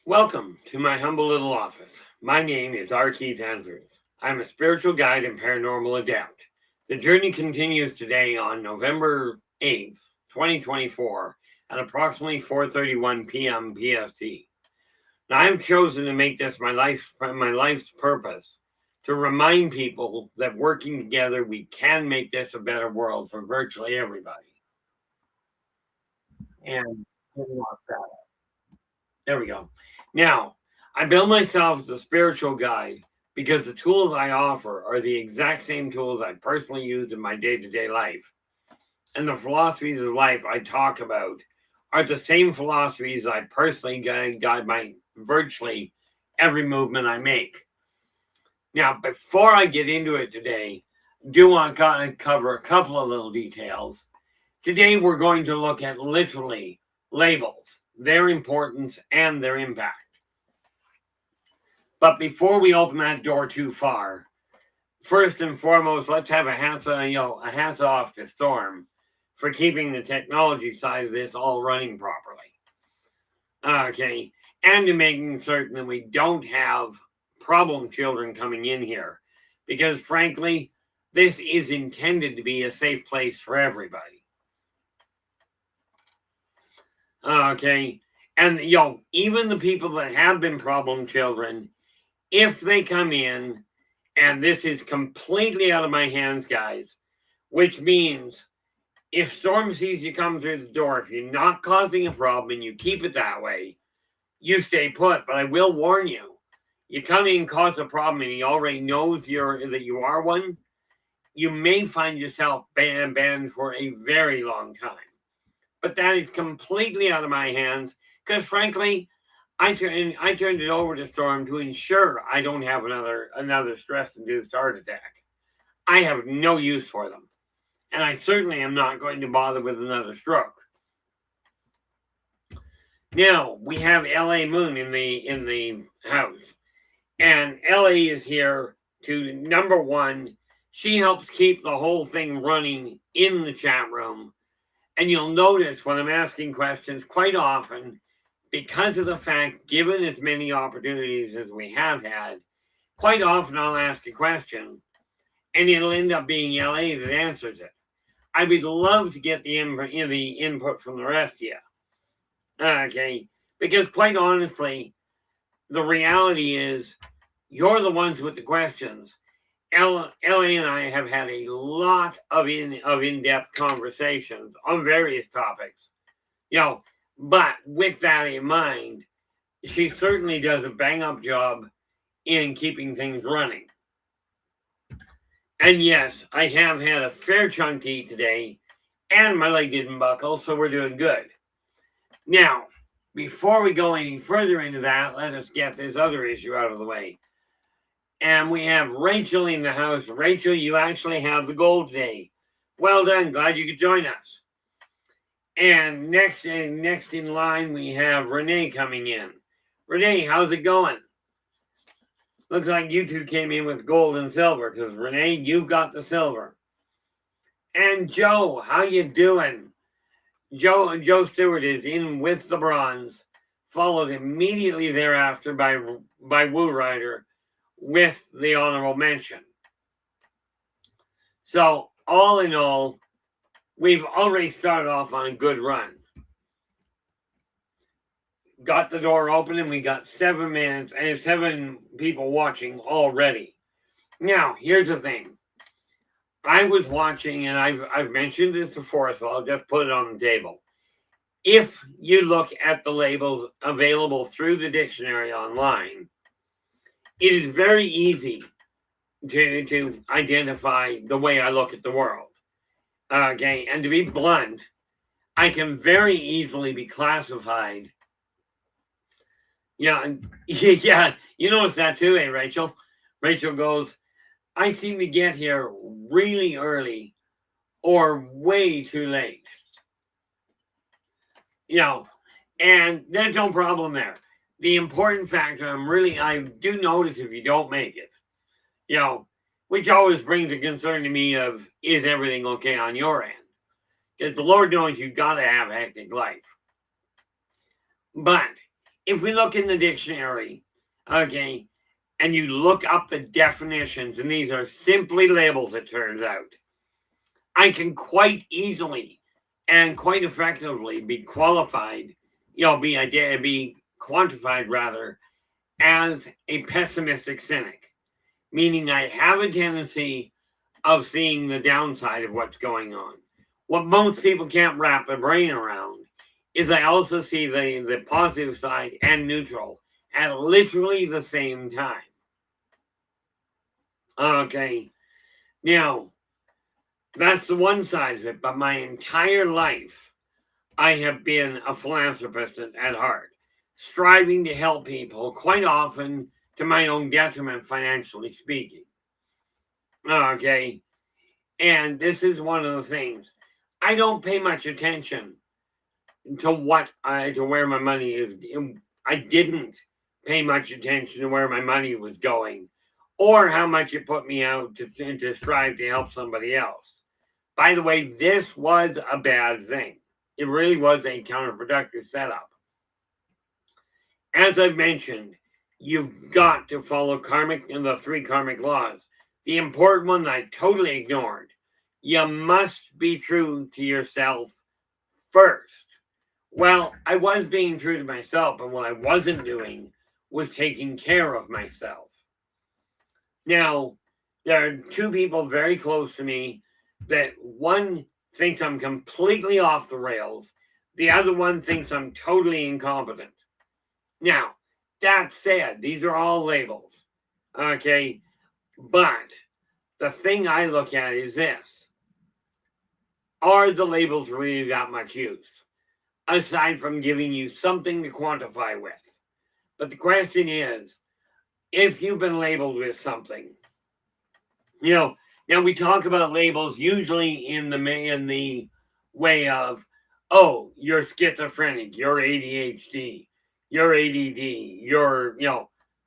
Welcome to my humble little office. My name is R. Keith Andrews. I'm a spiritual guide and paranormal adept. The journey continues today on November 8th, 2024 at approximately 4:31 p.m. PST. Now I've chosen to make this my life's purpose to remind people that working together we can make this a better world for virtually everybody. And there we go. Now, I build myself as a spiritual guide because the tools I offer are the exact same tools I personally use in my day to day life. And the philosophies of life I talk about are the same philosophies I personally guide my virtually every movement I make. Now, before I get into it today, I do want to cover a couple of little details. Today, we're going to look at literally labels, their importance, and their impact. But before we open that door too far, first and foremost, let's have a hats off to Storm for keeping the technology side of this all running properly. Okay, and to making certain that we don't have problem children coming in here, because frankly, this is intended to be a safe place for everybody. Okay, and even the people that have been problem children, if they come in, and this is completely out of my hands, guys, which means if Storm sees you come through the door, if you're not causing a problem and you keep it that way, you stay put. But I will warn you, you come in and cause a problem and he already knows that you are one, you may find yourself banned for a very long time. But that is completely out of my hands because frankly, I turned it over to Storm to ensure I don't have another stress-induced heart attack. I have no use for them, and I certainly am not going to bother with another stroke. Now we have L.A. Moon in the house, and L.A. is here to number one. She helps keep the whole thing running in the chat room, and you'll notice when I'm asking questions quite often, because of the fact, given as many opportunities as we have had, quite often I'll ask a question and it'll end up being LA that answers it. I would love to get the input from the rest of you. Okay, because quite honestly, the reality is you're the ones with the questions. LA and I have had a lot of in-depth conversations on various topics. But with that in mind, she certainly does a bang up job in keeping things running. And yes, I have had a fair chunk to eat today, and my leg didn't buckle, so we're doing good. Now, before we go any further into that, let us get this other issue out of the way. And we have Rachel in the house. Rachel, you actually have the goal today. Well done. Glad you could join us. And next in line, we have Renee coming in. Renee, how's it going? Looks like you two came in with gold and silver because Renee, you've got the silver. And Joe, how you doing? Joe Stewart is in with the bronze, followed immediately thereafter by Woo Rider with the honorable mention. So all in all, we've already started off on a good run. Got the door open and we got 7 minutes and 7 people watching already. Now, here's the thing. I was watching, and I've mentioned this before, so I'll just put it on the table. If you look at the labels available through the dictionary online, it is very easy to identify the way I look at the world. Okay, and to be blunt, I can very easily be classified. Yeah, yeah, you notice that too, eh, Rachel? Rachel goes, I seem to get here really early or way too late. And there's no problem there. The important factor, I do notice if you don't make it, which always brings a concern to me of, is everything okay on your end? Because the Lord knows you've got to have a hectic life. But If we look in the dictionary, okay, and you look up the definitions, and these are simply labels, it turns out, I can quite easily and quite effectively be qualified, be quantified rather, as a pessimistic cynic, meaning I have a tendency of seeing the downside of what's going on. What most people can't wrap their brain around is I also see the positive side and neutral at literally the same time. Okay, now that's the one side of it, but my entire life I have been a philanthropist at heart, striving to help people, quite often to my own detriment, financially speaking. Okay, and this is one of the things. I don't pay much attention to where my money is. I didn't pay much attention to where my money was going, or how much it put me out to strive to help somebody else. By the way, this was a bad thing. It really was a counterproductive setup. As I've mentioned, you've got to follow the 3 karmic laws. The important one that I totally ignored. You must be true to yourself first. Well, I was being true to myself, but what I wasn't doing was taking care of myself. Now, there are 2 people very close to me that one thinks I'm completely off the rails, the other one thinks I'm totally incompetent. Now, that said, these are all labels, okay? But the thing I look at is this. Are the labels really that much use? Aside from giving you something to quantify with. But the question is, if you've been labeled with something, now we talk about labels usually in the way of, oh, you're schizophrenic, you're ADHD, you're ADD, you're,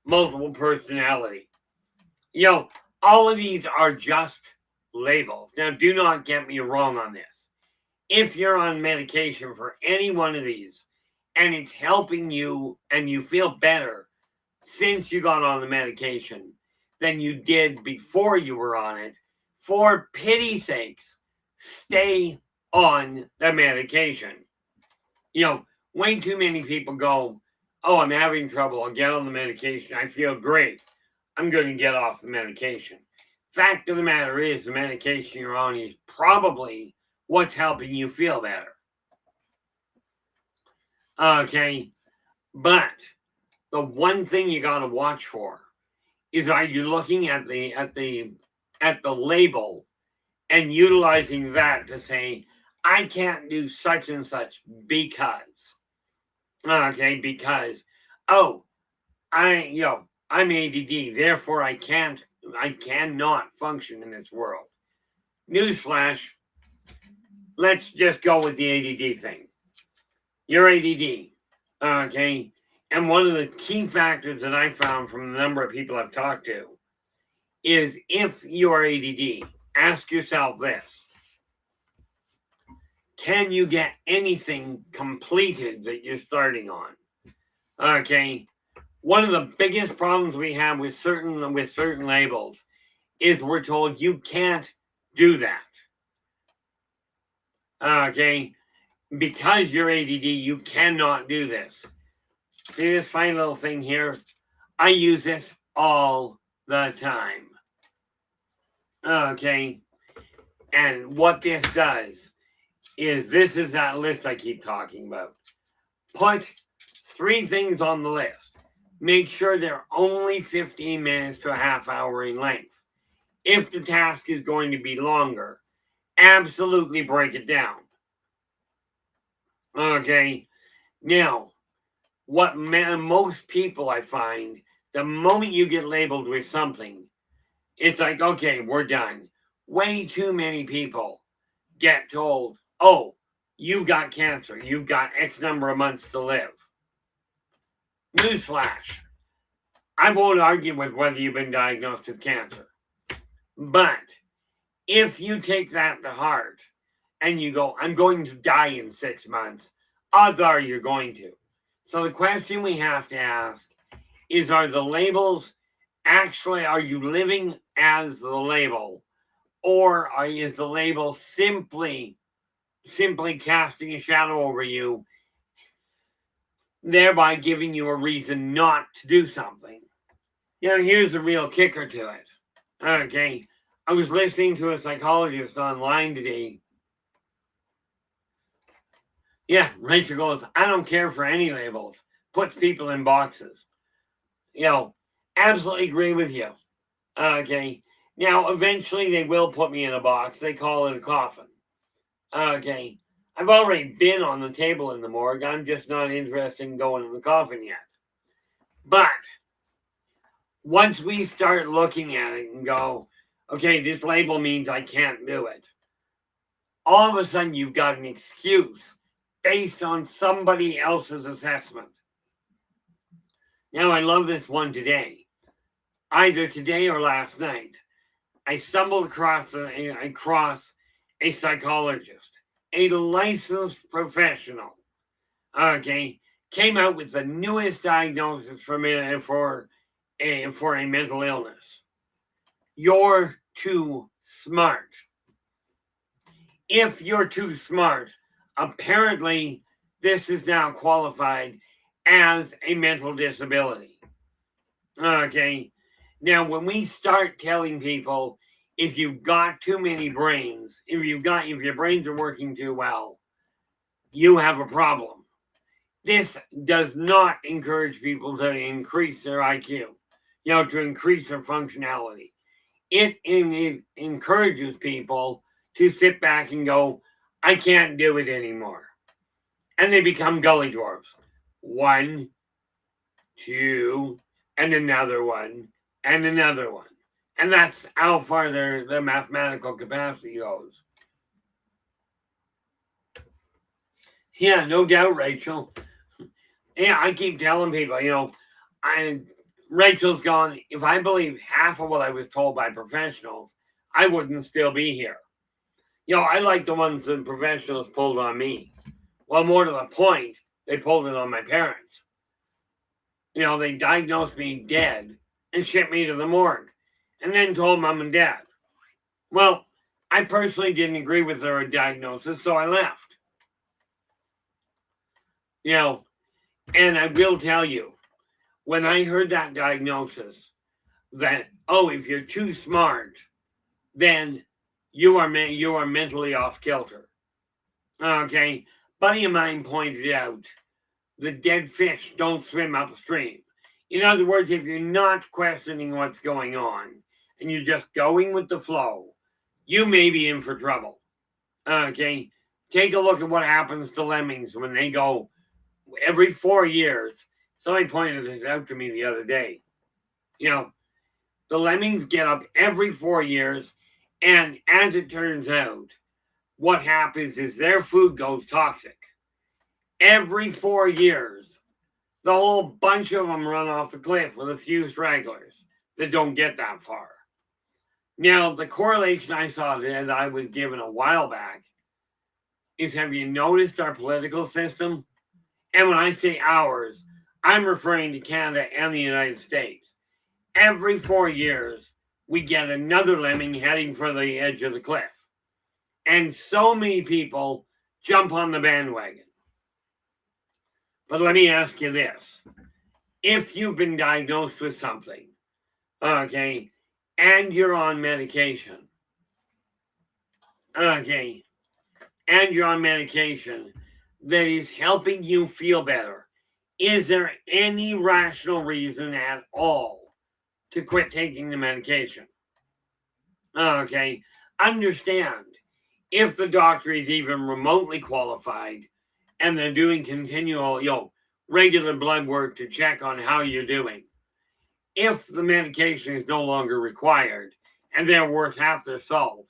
multiple personality. All of these are just labels. Now, do not get me wrong on this. If you're on medication for any one of these and it's helping you and you feel better since you got on the medication than you did before you were on it, for pity's sakes, stay on the medication. Way too many people go, oh, I'm having trouble, I'll get on the medication, I feel great, I'm going to get off the medication. Fact of the matter is, the medication you're on is probably what's helping you feel better. Okay, but the one thing you got to watch for is, are you looking at the label and utilizing that to say, I can't do such and such because, oh, I'm ADD, therefore I cannot function in this world. Newsflash, let's just go with the ADD thing. You're ADD, okay? And one of the key factors that I found from the number of people I've talked to is, if you are ADD, ask yourself this. Can you get anything completed that you're starting on? Okay. One of the biggest problems we have with certain labels is we're told you can't do that. Okay. Because you're ADD, you cannot do this. See this fine little thing here? I use this all the time. Okay. And what this does is, this is that list I keep talking about. Put 3 things on the list. Make sure they're only 15 minutes to a half hour in length. If the task is going to be longer, absolutely break it down. Okay. Now, what most people I find, the moment you get labeled with something, it's like, okay, we're done. Way too many people get told, oh, you've got cancer, you've got X number of months to live. Newsflash, I won't argue with whether you've been diagnosed with cancer. But if you take that to heart and you go, I'm going to die in 6 months, odds are you're going to. So the question we have to ask is, are the labels actually, are you living as the label? Or is the label simply casting a shadow over you, thereby giving you a reason not to do something? Here's the real kicker to it. Okay, I was listening to a psychologist online today. Yeah, Rachel goes, I don't care for any labels. Puts people in boxes. Absolutely agree with you. Okay, now eventually they will put me in a box. They call it a coffin. Okay, I've already been on the table in the morgue. I'm just not interested in going in the coffin yet. But once we start looking at it and go, okay, this label means I can't do it, all of a sudden you've got an excuse based on somebody else's assessment. Now, I love this one today. Either today or last night, I stumbled across a psychologist, a licensed professional. Okay, came out with the newest diagnosis for a mental illness. You're too smart. If you're too smart, apparently this is now qualified as a mental disability. Okay, now when we start telling people, if you've got too many brains, if your brains are working too well, you have a problem. This does not encourage people to increase their IQ, to increase their functionality. It encourages people to sit back and go, I can't do it anymore. And they become gully dwarfs. 1, 2, and another one, and another one. And that's how far their mathematical capacity goes. Yeah, no doubt, Rachel. Yeah, I keep telling people, Rachel's gone, if I believe half of what I was told by professionals, I wouldn't still be here. I like the ones that professionals pulled on me. Well, more to the point, they pulled it on my parents. They diagnosed me dead and shipped me to the morgue and then told mom and dad. Well, I personally didn't agree with their diagnosis, so I left. And I will tell you, when I heard that diagnosis, that, if you're too smart, then you are mentally off kilter. Okay, buddy of mine pointed out, the dead fish don't swim upstream. In other words, if you're not questioning what's going on and you're just going with the flow, you may be in for trouble. Okay, take a look at what happens to lemmings when they go every 4 years. Somebody pointed this out to me the other day. The lemmings get up every 4 years, and as it turns out, what happens is their food goes toxic. Every 4 years, the whole bunch of them run off the cliff with a few stragglers that don't get that far. Now, the correlation I saw that I was given a while back is, have you noticed our political system? And when I say ours, I'm referring to Canada and the United States. Every 4 years, we get another lemming heading for the edge of the cliff. And so many people jump on the bandwagon. But let me ask you this. If you've been diagnosed with something, okay, and you're on medication, okay, and you're on medication that is helping you feel better, is there any rational reason at all to quit taking the medication? Okay, understand, if the doctor is even remotely qualified and they're doing continual, regular blood work to check on how you're doing, if the medication is no longer required and they're worth half their salt,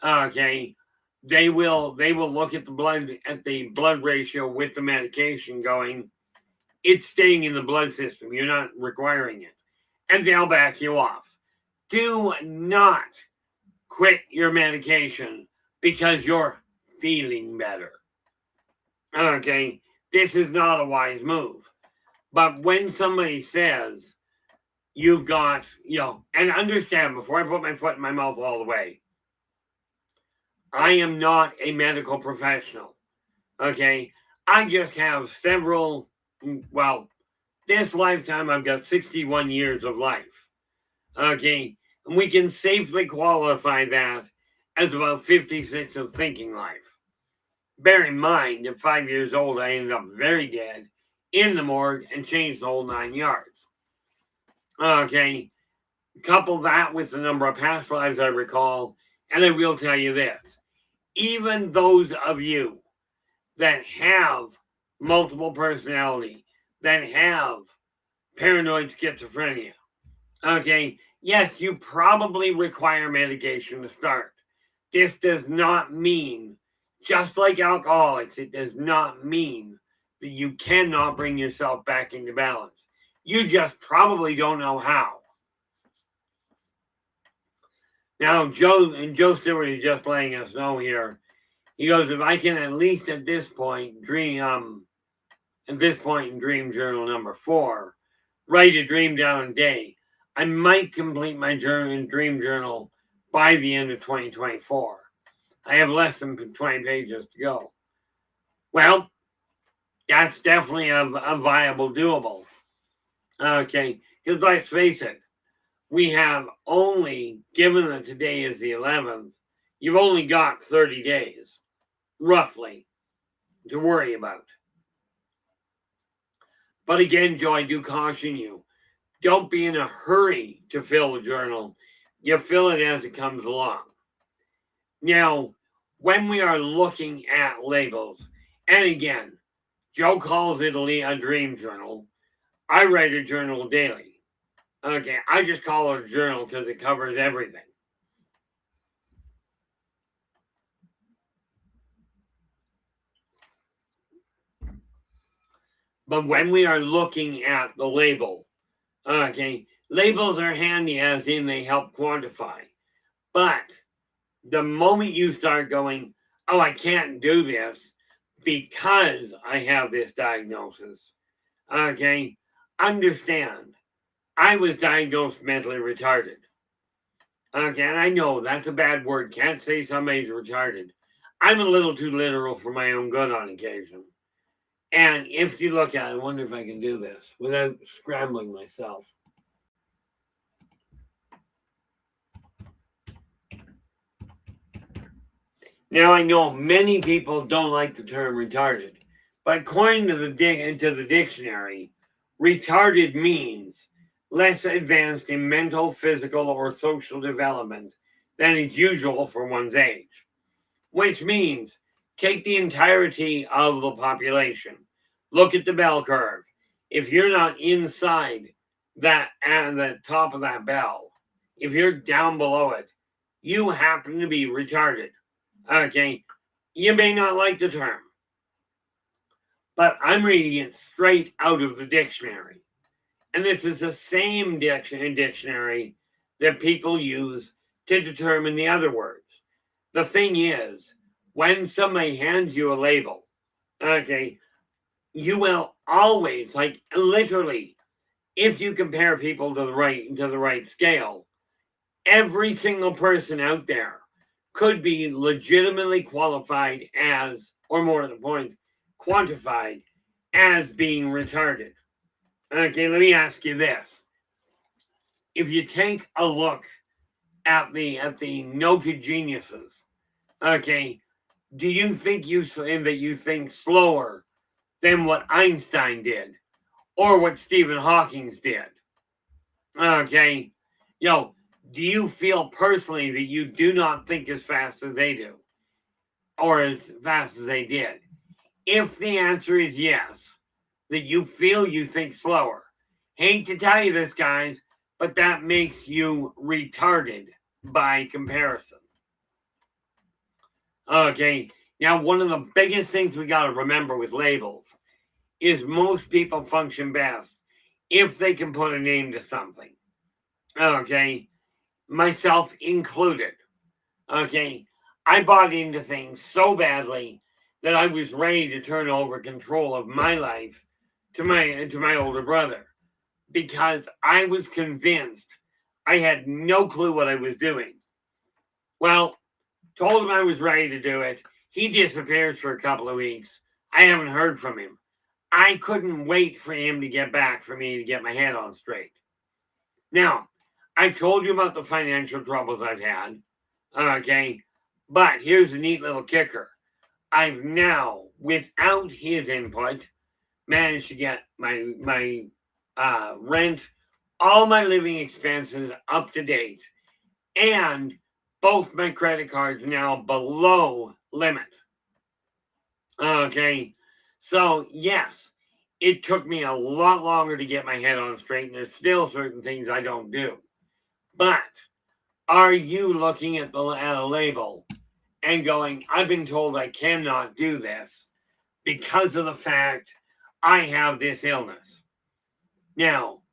okay, they will look at the blood ratio with the medication, going, it's staying in the blood system, you're not requiring it, and they'll back you off. Do not quit your medication because you're feeling better. Okay, this is not a wise move. But when somebody says, you've got, and understand before I put my foot in my mouth all the way, I am not a medical professional. Okay. I just have several, this lifetime, I've got 61 years of life. Okay. And we can safely qualify that as about 56 of thinking life. Bear in mind, at 5 years old, I ended up very dead in the morgue and changed the whole 9 yards. Okay. Couple that with the number of past lives I recall, and I will tell you this. Even those of you that have multiple personality, that have paranoid schizophrenia, okay, yes, you probably require medication to start. This does not mean, just like alcoholics, it does not mean that you cannot bring yourself back into balance. You just probably don't know how. Now, Joe Stewart is just letting us know here. He goes, if I can at least at this point in Dream Journal number 4, write a dream down a day, I might complete my dream journal by the end of 2024. I have less than 20 pages to go. Well, that's definitely a viable doable. Okay, because let's face it, we have only, given that today is the 11th, you've only got 30 days, roughly, to worry about. But again, Joe, I do caution you, don't be in a hurry to fill the journal. You fill it as it comes along. Now, when we are looking at labels, and again, Joe calls it a dream journal. I write a journal daily. Okay, I just call it a journal because it covers everything. But when we are looking at the label, okay, labels are handy as in they help quantify. But the moment you start going, oh, I can't do this because I have this diagnosis, okay, understand, I was diagnosed mentally retarded. Okay, and I know that's a bad word. Can't say somebody's retarded. I'm a little too literal for my own good on occasion. And if you look at it, I wonder if I can do this without scrambling myself. Now, I know many people don't like the term retarded, but according to the dictionary, retarded means less advanced in mental, physical, or social development than is usual for one's age. Which means take the entirety of the population. Look at the bell curve. If you're not inside that at the top of that bell, if you're down below it, you happen to be retarded. Okay, you may not like the term, but I'm reading it straight out of the dictionary. And this is the same dictionary that people use to determine the other words. The thing is, when somebody hands you a label, okay, you will always, like literally, if you compare people to the right scale, every single person out there could be legitimately qualified as, or more to the point, quantified as being retarded. Okay, let me ask you this. If you take a look at the noted geniuses, okay, do you think you think slower than what Einstein did or what Stephen Hawking did? Okay, do you feel personally that you do not think as fast as they do or as fast as they did? If the answer is yes, that you feel you think slower, hate to tell you this, guys, but that makes you retarded by comparison. Okay, now one of the biggest things we got to remember with labels is most people function best if they can put a name to something. Okay, myself included. Okay, I bought into things so badly that I was ready to turn over control of my life to my older brother, because I was convinced I had no clue what I was doing. Well, told him I was ready to do it. He disappears for a couple of weeks. I haven't heard from him. I couldn't wait for him to get back for me to get my head on straight. Now, I've told you about the financial troubles I've had, okay? But here's a neat little kicker. I've now, without his input, managed to get my rent, all my living expenses up to date, and both my credit cards now below limit. Okay, so yes, it took me a lot longer to get my head on straight, and there's still certain things I don't do. But are you looking at a label and going, I've been told I cannot do this because of the fact I have this illness? Now,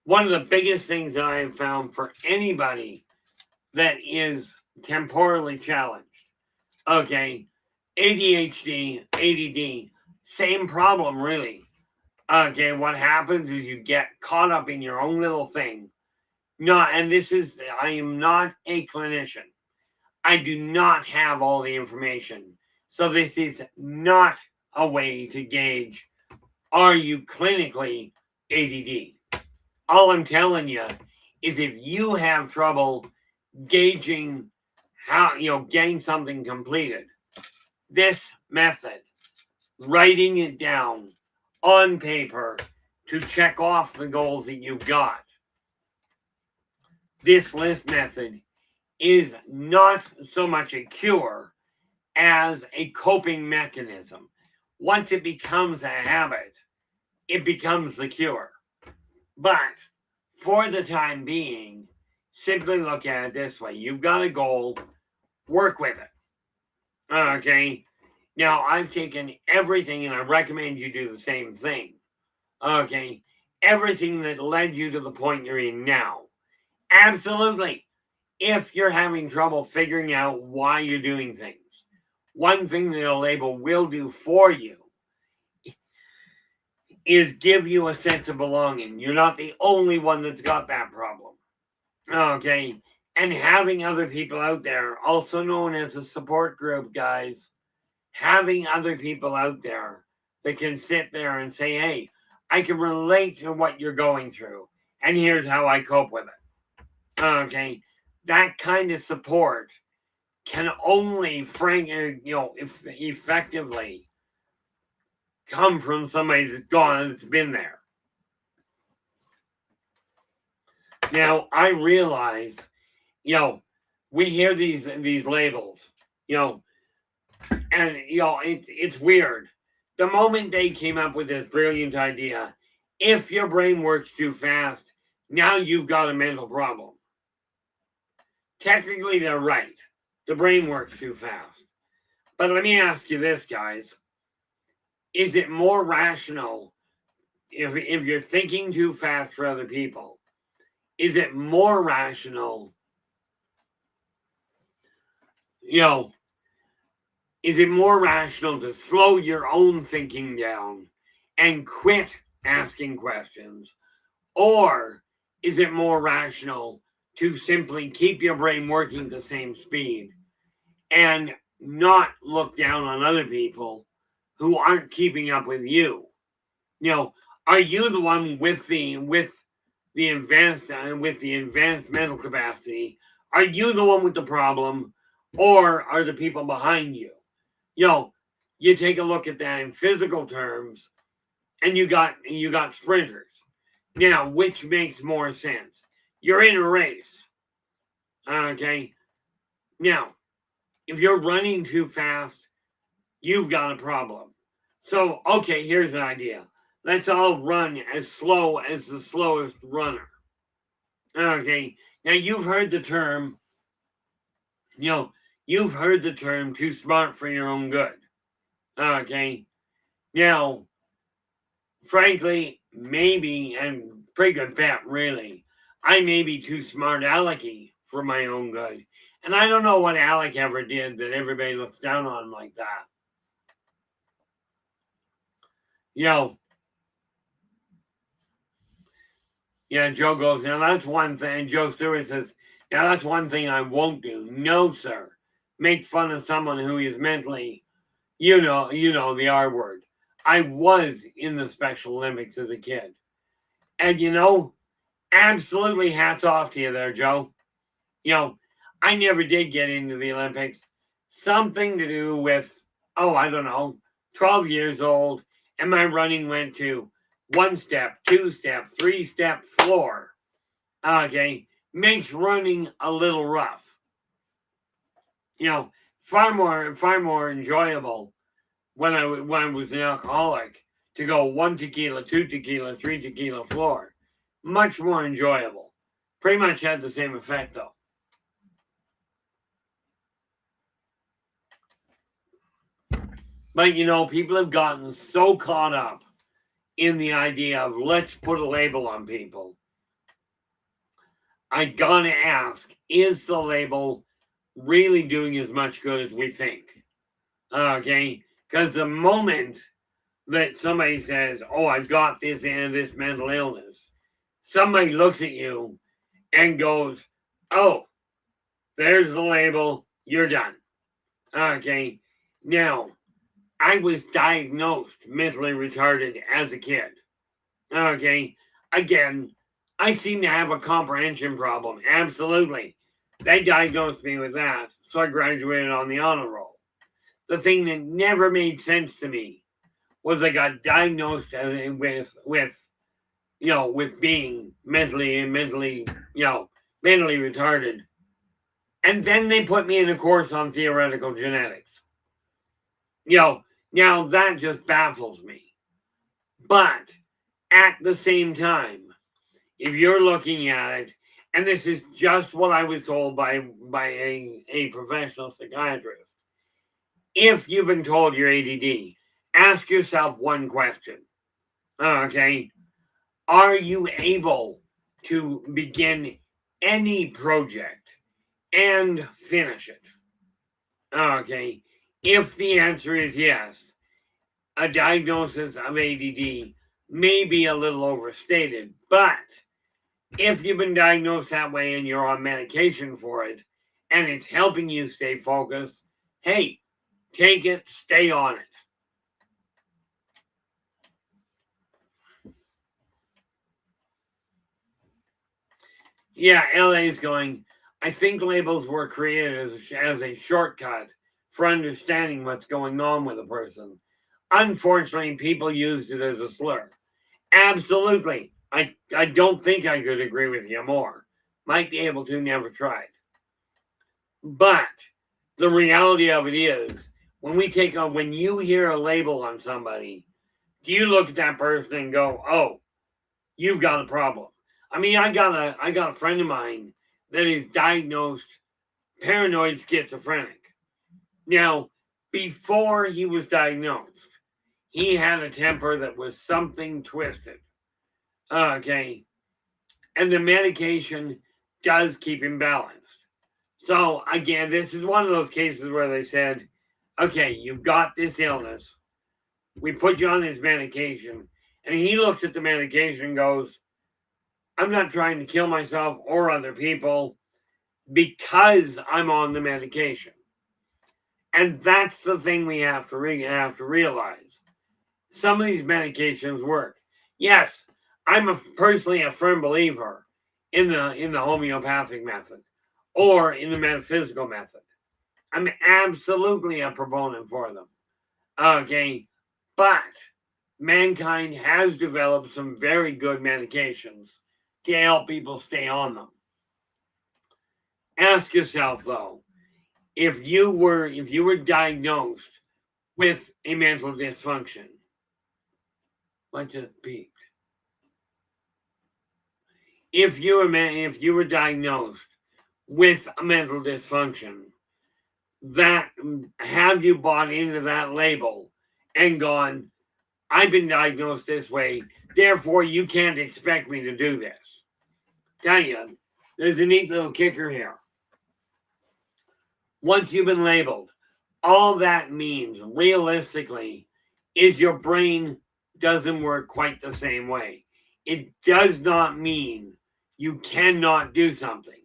one of the biggest things that I have found for anybody that is temporally challenged, okay, ADHD, ADD, same problem really. Okay, what happens is you get caught up in your own little thing. And I am not a clinician. I do not have all the information. So this is not a way to gauge, are you clinically ADD? All I'm telling you is if you have trouble gauging how, getting something completed, this method, writing it down on paper to check off the goals that you've got, this list method is not so much a cure as a coping mechanism. Once it becomes a habit, it becomes the cure. But for the time being, simply look at it this way. You've got a goal, work with it. Okay? Now, I've taken everything, and I recommend you do the same thing. Okay? Everything that led you to the point you're in now. Absolutely. If you're having trouble figuring out why you're doing things, one thing that a label will do for you is give you a sense of belonging. You're not the only one that's got that problem. Okay. And having other people out there, also known as a support group, guys, having other people out there that can sit there and say, hey, I can relate to what you're going through, and here's how I cope with it. Okay. That kind of support can only effectively come from somebody that's been there. Now, I realize, we hear these labels, and it's weird. The moment they came up with this brilliant idea, if your brain works too fast, now you've got a mental problem. Technically, they're right. The brain works too fast. But let me ask you this, guys. Is it more rational if you're thinking too fast for other people? Is it more rational, is it more rational to slow your own thinking down and quit asking questions? Or is it more rational to simply keep your brain working the same speed and not look down on other people who aren't keeping up with you? Are you the one with the advanced mental capacity? Are you the one with the problem, or are the people behind you? You take a look at that in physical terms, and you got sprinters. Now, which makes more sense? You're in a race. Okay. Now, if you're running too fast, you've got a problem. So, okay, here's an idea. Let's all run as slow as the slowest runner. Okay. Now, you've heard the term, too smart for your own good. Okay. Now, frankly, maybe, and pretty good bet, really, I may be too smart alecky for my own good. And I don't know what Alec ever did that everybody looks down on like that. You know, yeah, Joe goes, now that's one thing. Joe Stewart says, now that's one thing I won't do. No, sir. Make fun of someone who is mentally, the R word. I was in the Special Olympics as a kid. And absolutely hats off to you there, Joe. I never did get into the Olympics. Something to do with, I don't know, 12 years old, and my running went to 1-step, 2-step, 3-step floor. Okay, makes running a little rough. Far more enjoyable when I was an alcoholic to go 1 tequila, 2 tequila, 3 tequila floor. Much more enjoyable. Pretty much had the same effect though. But people have gotten so caught up in the idea of let's put a label on people. I gotta ask, is the label really doing as much good as we think? Okay, because the moment that somebody says, "Oh, I've got this mental illness," somebody looks at you and goes, "Oh, there's the label. You're done." Okay, now I was diagnosed mentally retarded as a kid. Okay, again, I seem to have a comprehension problem. Absolutely. They diagnosed me with that, so I graduated on the honor roll. The thing that never made sense to me was I got diagnosed with being mentally retarded. And then they put me in a course on theoretical genetics. Now that just baffles me. But at the same time, if you're looking at it, and this is just what I was told by a professional psychiatrist, if you've been told you're ADD, ask yourself one question. Okay, are you able to begin any project and finish it? Okay, if the answer is yes, a diagnosis of ADD may be a little overstated, but if you've been diagnosed that way and you're on medication for it and it's helping you stay focused, hey, take it, stay on it. Yeah, LA's going, I think labels were created as a shortcut for understanding what's going on with a person. Unfortunately, people used it as a slur. Absolutely. I don't think I could agree with you more. Might be able to, never tried. But the reality of it is, when you hear a label on somebody, do you look at that person and go, "Oh, you've got a problem"? I mean, I got a friend of mine that is diagnosed paranoid schizophrenic. Now, before he was diagnosed, he had a temper that was something twisted. Okay, and the medication does keep him balanced. So again, this is one of those cases where they said, okay, you've got this illness. We put you on this medication. And he looks at the medication and goes, I'm not trying to kill myself or other people because I'm on the medication. And that's the thing we have to realize. Some of these medications work. Yes, I'm personally a firm believer in the homeopathic method or in the metaphysical method. I'm absolutely a proponent for them. Okay, but mankind has developed some very good medications to help people stay on them. Ask yourself though, if you were diagnosed with a mental dysfunction, what just peaked? If you were diagnosed with a mental dysfunction, that have you bought into that label and gone, I've been diagnosed this way, therefore you can't expect me to do this. Tell you, there's a neat little kicker here. Once you've been labeled, all that means realistically is your brain doesn't work quite the same way. It does not mean you cannot do something.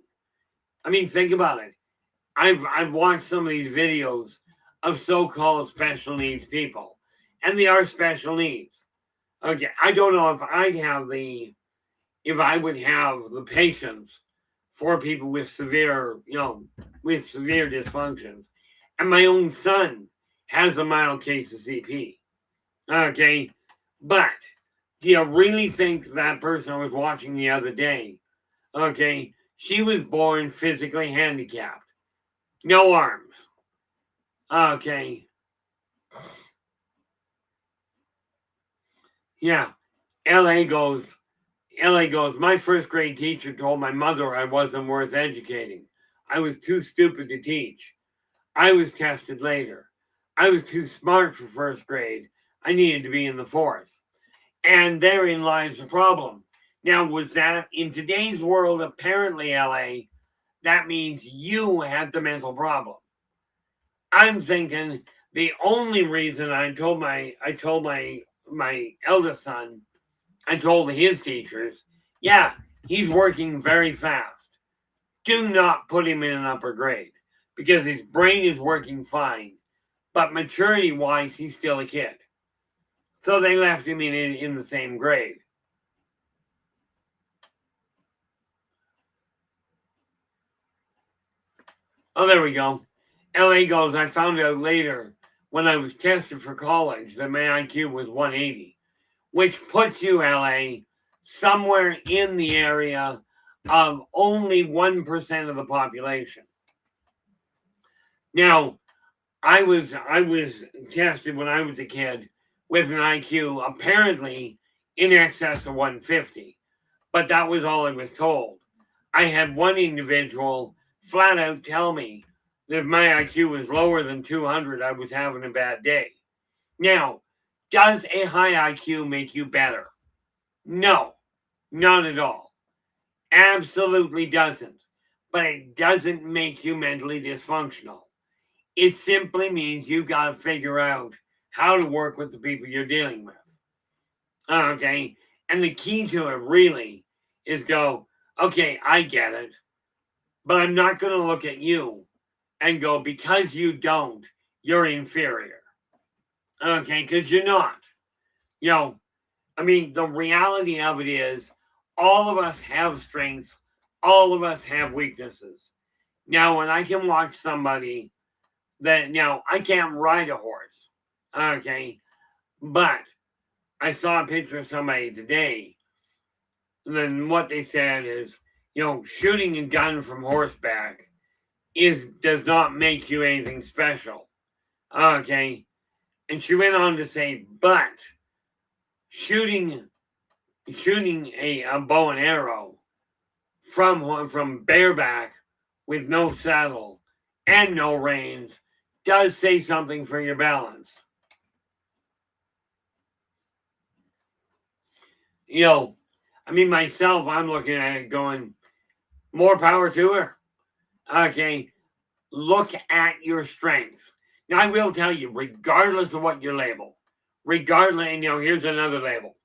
I mean, think about it. I've watched some of these videos of so-called special needs people, and they are special needs. Okay, I don't know if I would have the patience for people with severe, with severe dysfunctions. And my own son has a mild case of CP. Okay, but do you really think that person I was watching the other day, okay, she was born physically handicapped, no arms. Okay, yeah. LA goes, LA goes, my first grade teacher told my mother I wasn't worth educating. I was too stupid to teach. I was tested later. I was too smart for first grade. I needed to be in the fourth. And therein lies the problem. Now, was that in today's world, apparently, LA, that means you had the mental problem. I'm thinking the only reason I told my eldest son, I told his teachers, yeah, he's working very fast. Do not put him in an upper grade because his brain is working fine, but maturity wise, he's still a kid. So they left him in the same grade. Oh, there we go. LA goes, I found out later when I was tested for college that my IQ was 180, which puts you, LA, somewhere in the area of only 1% of the population. Now, I was tested when I was a kid with an IQ apparently in excess of 150, but that was all I was told. I had one individual flat out tell me that if my IQ was lower than 200, I was having a bad day. Now, does a high IQ make you better? No, not at all. Absolutely doesn't. But it doesn't make you mentally dysfunctional. It simply means you got to figure out how to work with the people you're dealing with. Okay. And the key to it really is go, okay, I get it, but I'm not going to look at you and go, because you don't, you're inferior. Okay. Because you're not. You know, I mean, the reality of it is all of us have strengths, all of us have weaknesses. Now, when I can watch somebody that, now, I can't ride a horse. Okay. But I saw a picture of somebody today. And then what they said is, shooting a gun from horseback does not make you anything special. Okay. And she went on to say, but shooting a bow and arrow from bareback with no saddle and no reins does say something for your balance. I mean, myself, I'm looking at it going, more power to her. Okay, look at your strengths. Now, I will tell you, regardless of what your label, regardless, and here's another label.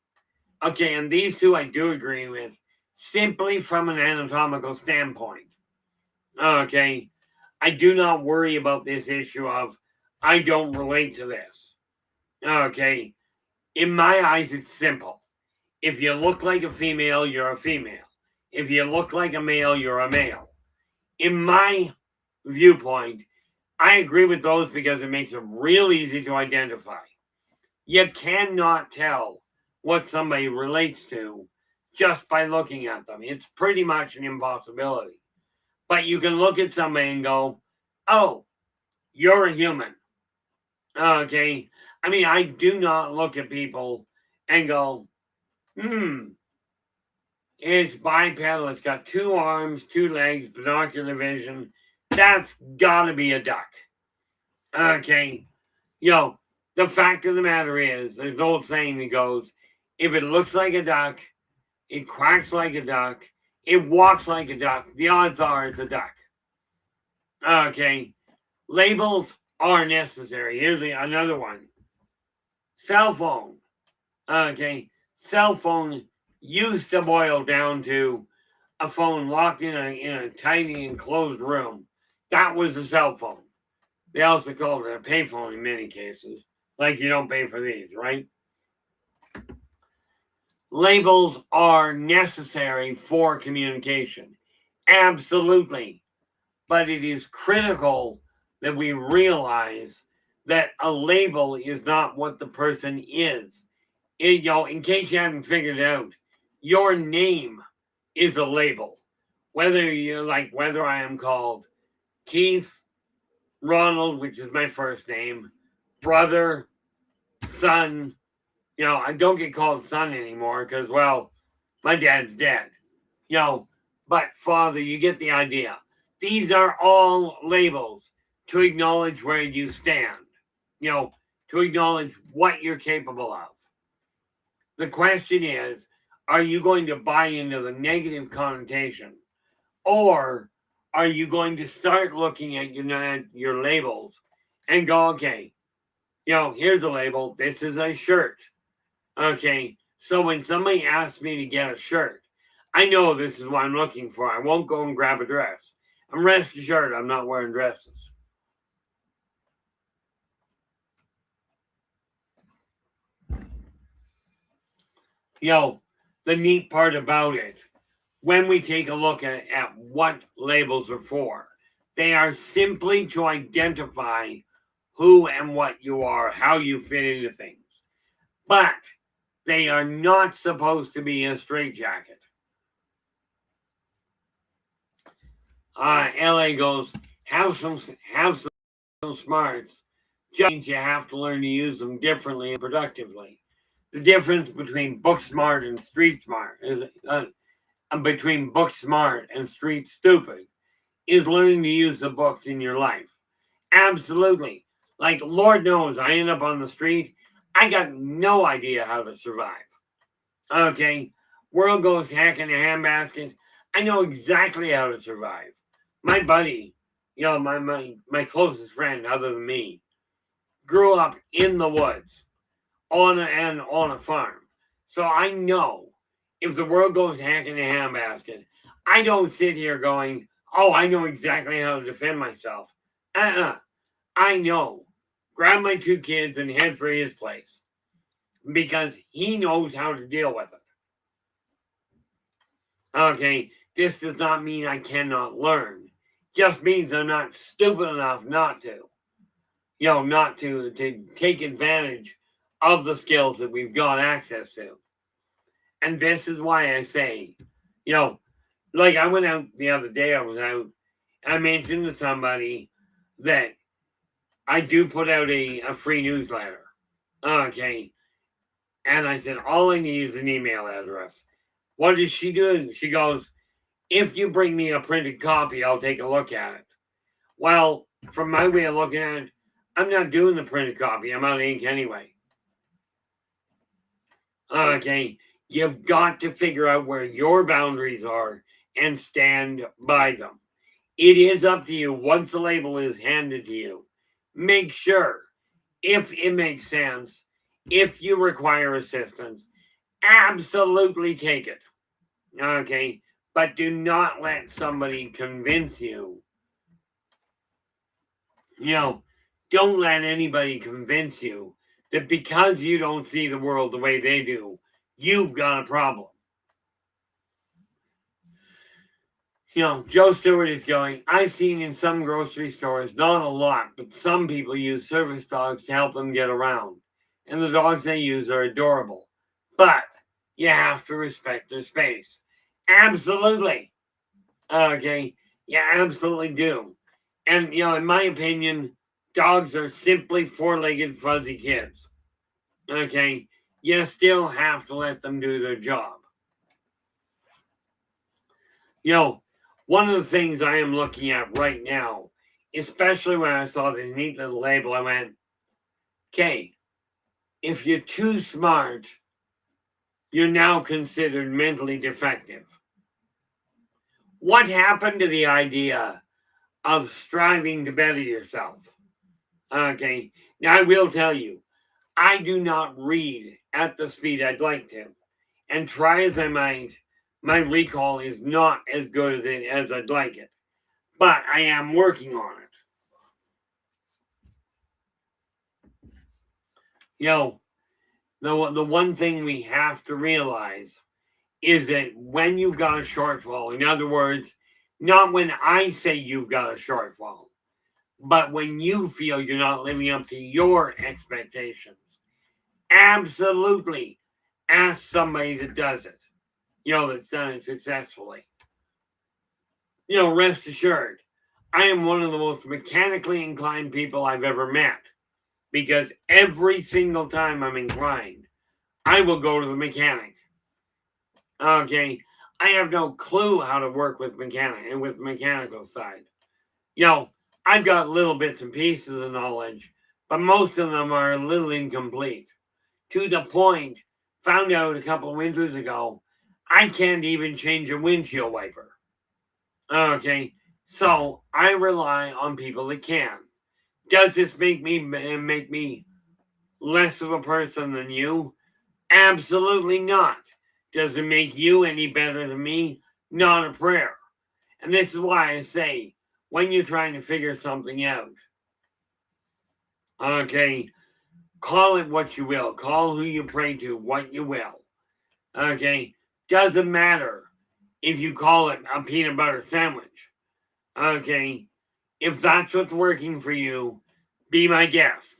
Okay, and these two I do agree with, simply from an anatomical standpoint. Okay, I do not worry about this issue of I don't relate to this. Okay, in my eyes, it's simple. If you look like a female, you're a female. If you look like a male, you're a male. In my viewpoint, I agree with those because it makes it real easy to identify. You cannot tell what somebody relates to just by looking at them. It's pretty much an impossibility. But you can look at somebody and go, oh, you're a human. Okay. I mean, I do not look at people and go, it's bipedal. It's got two arms, two legs, binocular vision. That's gotta be a duck. Okay. The fact of the matter is, there's an old saying that goes, if it looks like a duck, it quacks like a duck, it walks like a duck, the odds are it's a duck. Okay. Labels are necessary. Here's another one. Cell phone. Okay, cell phone used to boil down to a phone locked in a tiny enclosed room. That was a cell phone. They also called it a payphone in many cases. Like you don't pay for these, right? Labels are necessary for communication. Absolutely. But it is critical that we realize that a label is not what the person is. In case you haven't figured it out, your name is a label. Whether I am called Keith, Ronald, which is my first name, brother, son. I don't get called son anymore because, well, my dad's dead. You know, but father, you get the idea. These are all labels to acknowledge where you stand, you know, to acknowledge what you're capable of. The question is, are you going to buy into the negative connotation? Or are you going to start looking at your labels and go, okay, here's a label. This is a shirt. Okay. So when somebody asks me to get a shirt, I know this is what I'm looking for. I won't go and grab a dress. And rest assured, I'm not wearing dresses. The neat part about it, when we take a look at what labels are for, they are simply to identify who and what you are, how you fit into things. But they are not supposed to be a straitjacket. LA goes, have some smarts. Just means you have to learn to use them differently and productively. The difference between book smart and street smart is between book smart and street stupid is learning to use the books in your life. Absolutely. Like, Lord knows, I end up on the street. I got no idea how to survive. Okay. World goes hacking a handbasket. I know exactly how to survive. My buddy, my closest friend other than me, grew up in the woods on a farm. So I know if the world goes hacking a handbasket, I don't sit here going, oh, I know exactly how to defend myself. I know. Grab my two kids and head for his place because he knows how to deal with it. Okay, this does not mean I cannot learn. Just means I'm not stupid enough not to. Not to take advantage of the skills that we've got access to. And this is why I say, like I went out the other day, I mentioned to somebody that I do put out a free newsletter. Okay. And I said, all I need is an email address. What is she doing? She goes, if you bring me a printed copy, I'll take a look at it. Well, from my way of looking at it, I'm not doing the printed copy. I'm out of ink anyway. Okay. You've got to figure out where your boundaries are and stand by them. It is up to you once the label is handed to you. Make sure, if it makes sense, if you require assistance, absolutely take it. Okay. But do not let somebody convince you. Don't let anybody convince you that because you don't see the world the way they do, you've got a problem. Joe Stewart is going, I've seen in some grocery stores, not a lot, but some people use service dogs to help them get around. And the dogs they use are adorable. But you have to respect their space. Absolutely. Okay. You absolutely do. And, in my opinion, dogs are simply four-legged fuzzy kids. Okay. You still have to let them do their job. One of the things I am looking at right now, especially when I saw this neat little label, I went, okay, if you're too smart, you're now considered mentally defective. What happened to the idea of striving to better yourself? Okay, now I will tell you, I do not read at the speed I'd like to. And try as I might, my recall is not as good as I'd like it. But I am working on it. You know, the one thing we have to realize is that when you've got a shortfall, in other words, not when I say you've got a shortfall, but when you feel you're not living up to your expectations, absolutely ask somebody that does it, that's done it successfully. Rest assured, I am one of the most mechanically inclined people I've ever met, because every single time I'm inclined, I will go to the mechanic. Okay, I have no clue how to work with the mechanical side. I've got little bits and pieces of knowledge, but most of them are a little incomplete. To the point, found out a couple of winters ago, I can't even change a windshield wiper. Okay, so I rely on people that can. Does this make me less of a person than you? Absolutely not. Does it make you any better than me? Not a prayer. And this is why I say, when you're trying to figure something out, okay, call it what you will. Call who you pray to what you will. Okay, doesn't matter if you call it a peanut butter sandwich. Okay, if that's what's working for you, be my guest.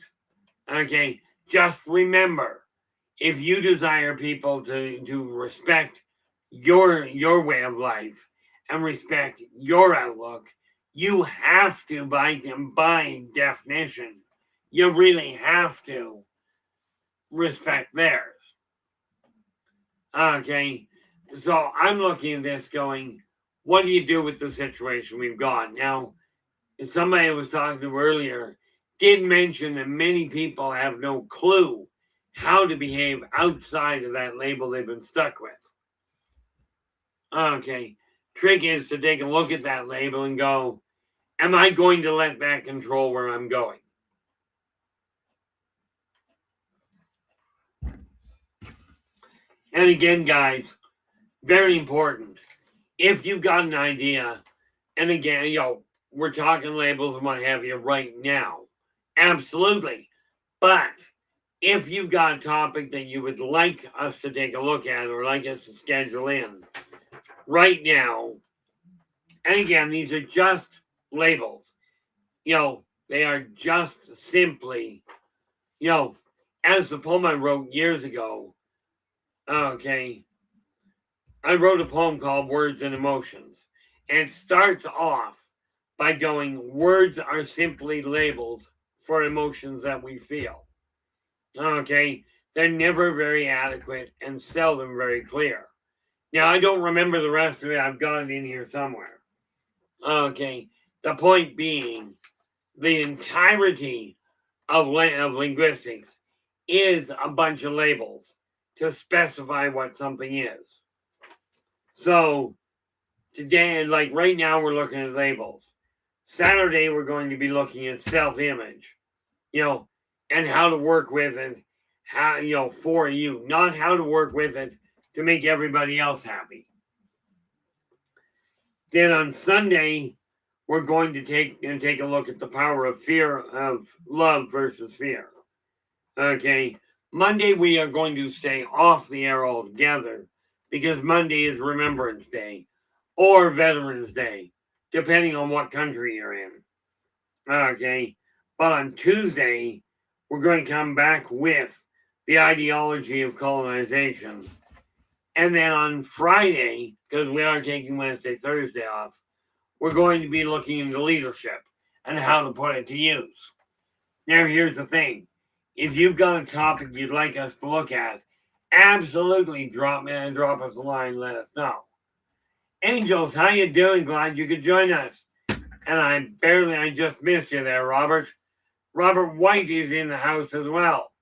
Okay, just remember, if you desire people to respect your way of life and respect your outlook, you have to, by definition, you really have to respect theirs. Okay, so I'm looking at this going, what do you do with the situation we've got? Now, somebody I was talking to earlier did mention that many people have no clue how to behave outside of that label they've been stuck with. Okay, trick is to take a look at that label and go, am I going to let that control where I'm going? And again, guys, very important. If you've got an idea, and again, we're talking labels and what have you right now. Absolutely. But if you've got a topic that you would like us to take a look at or like us to schedule in right now, and again, these are just labels. They are just simply, as the poem I wrote years ago, okay, I wrote a poem called Words and Emotions. And it starts off by going, words are simply labels for emotions that we feel. Okay, they're never very adequate and seldom very clear. Now, I don't remember the rest of it. I've got it in here somewhere. Okay, the point being, the entirety of linguistics is a bunch of labels to specify what something is. So, today, like right now, we're looking at labels. Saturday, we're going to be looking at self-image, and how to work with it, how, for you, not how to work with it to make everybody else happy. Then on Sunday, we're going to take a look at the power of love versus fear. Okay. Monday, we are going to stay off the air altogether because Monday is Remembrance Day or Veterans Day, depending on what country you're in. Okay. But on Tuesday, we're going to come back with the ideology of colonization. And then on Friday, because we are taking Wednesday, Thursday off, we're going to be looking into leadership and how to put it to use. Now, here's the thing. If you've got a topic you'd like us to look at, absolutely drop us a line, let us know. Angels, how you doing? Glad you could join us. And I just missed you there, Robert. Robert White is in the house as well.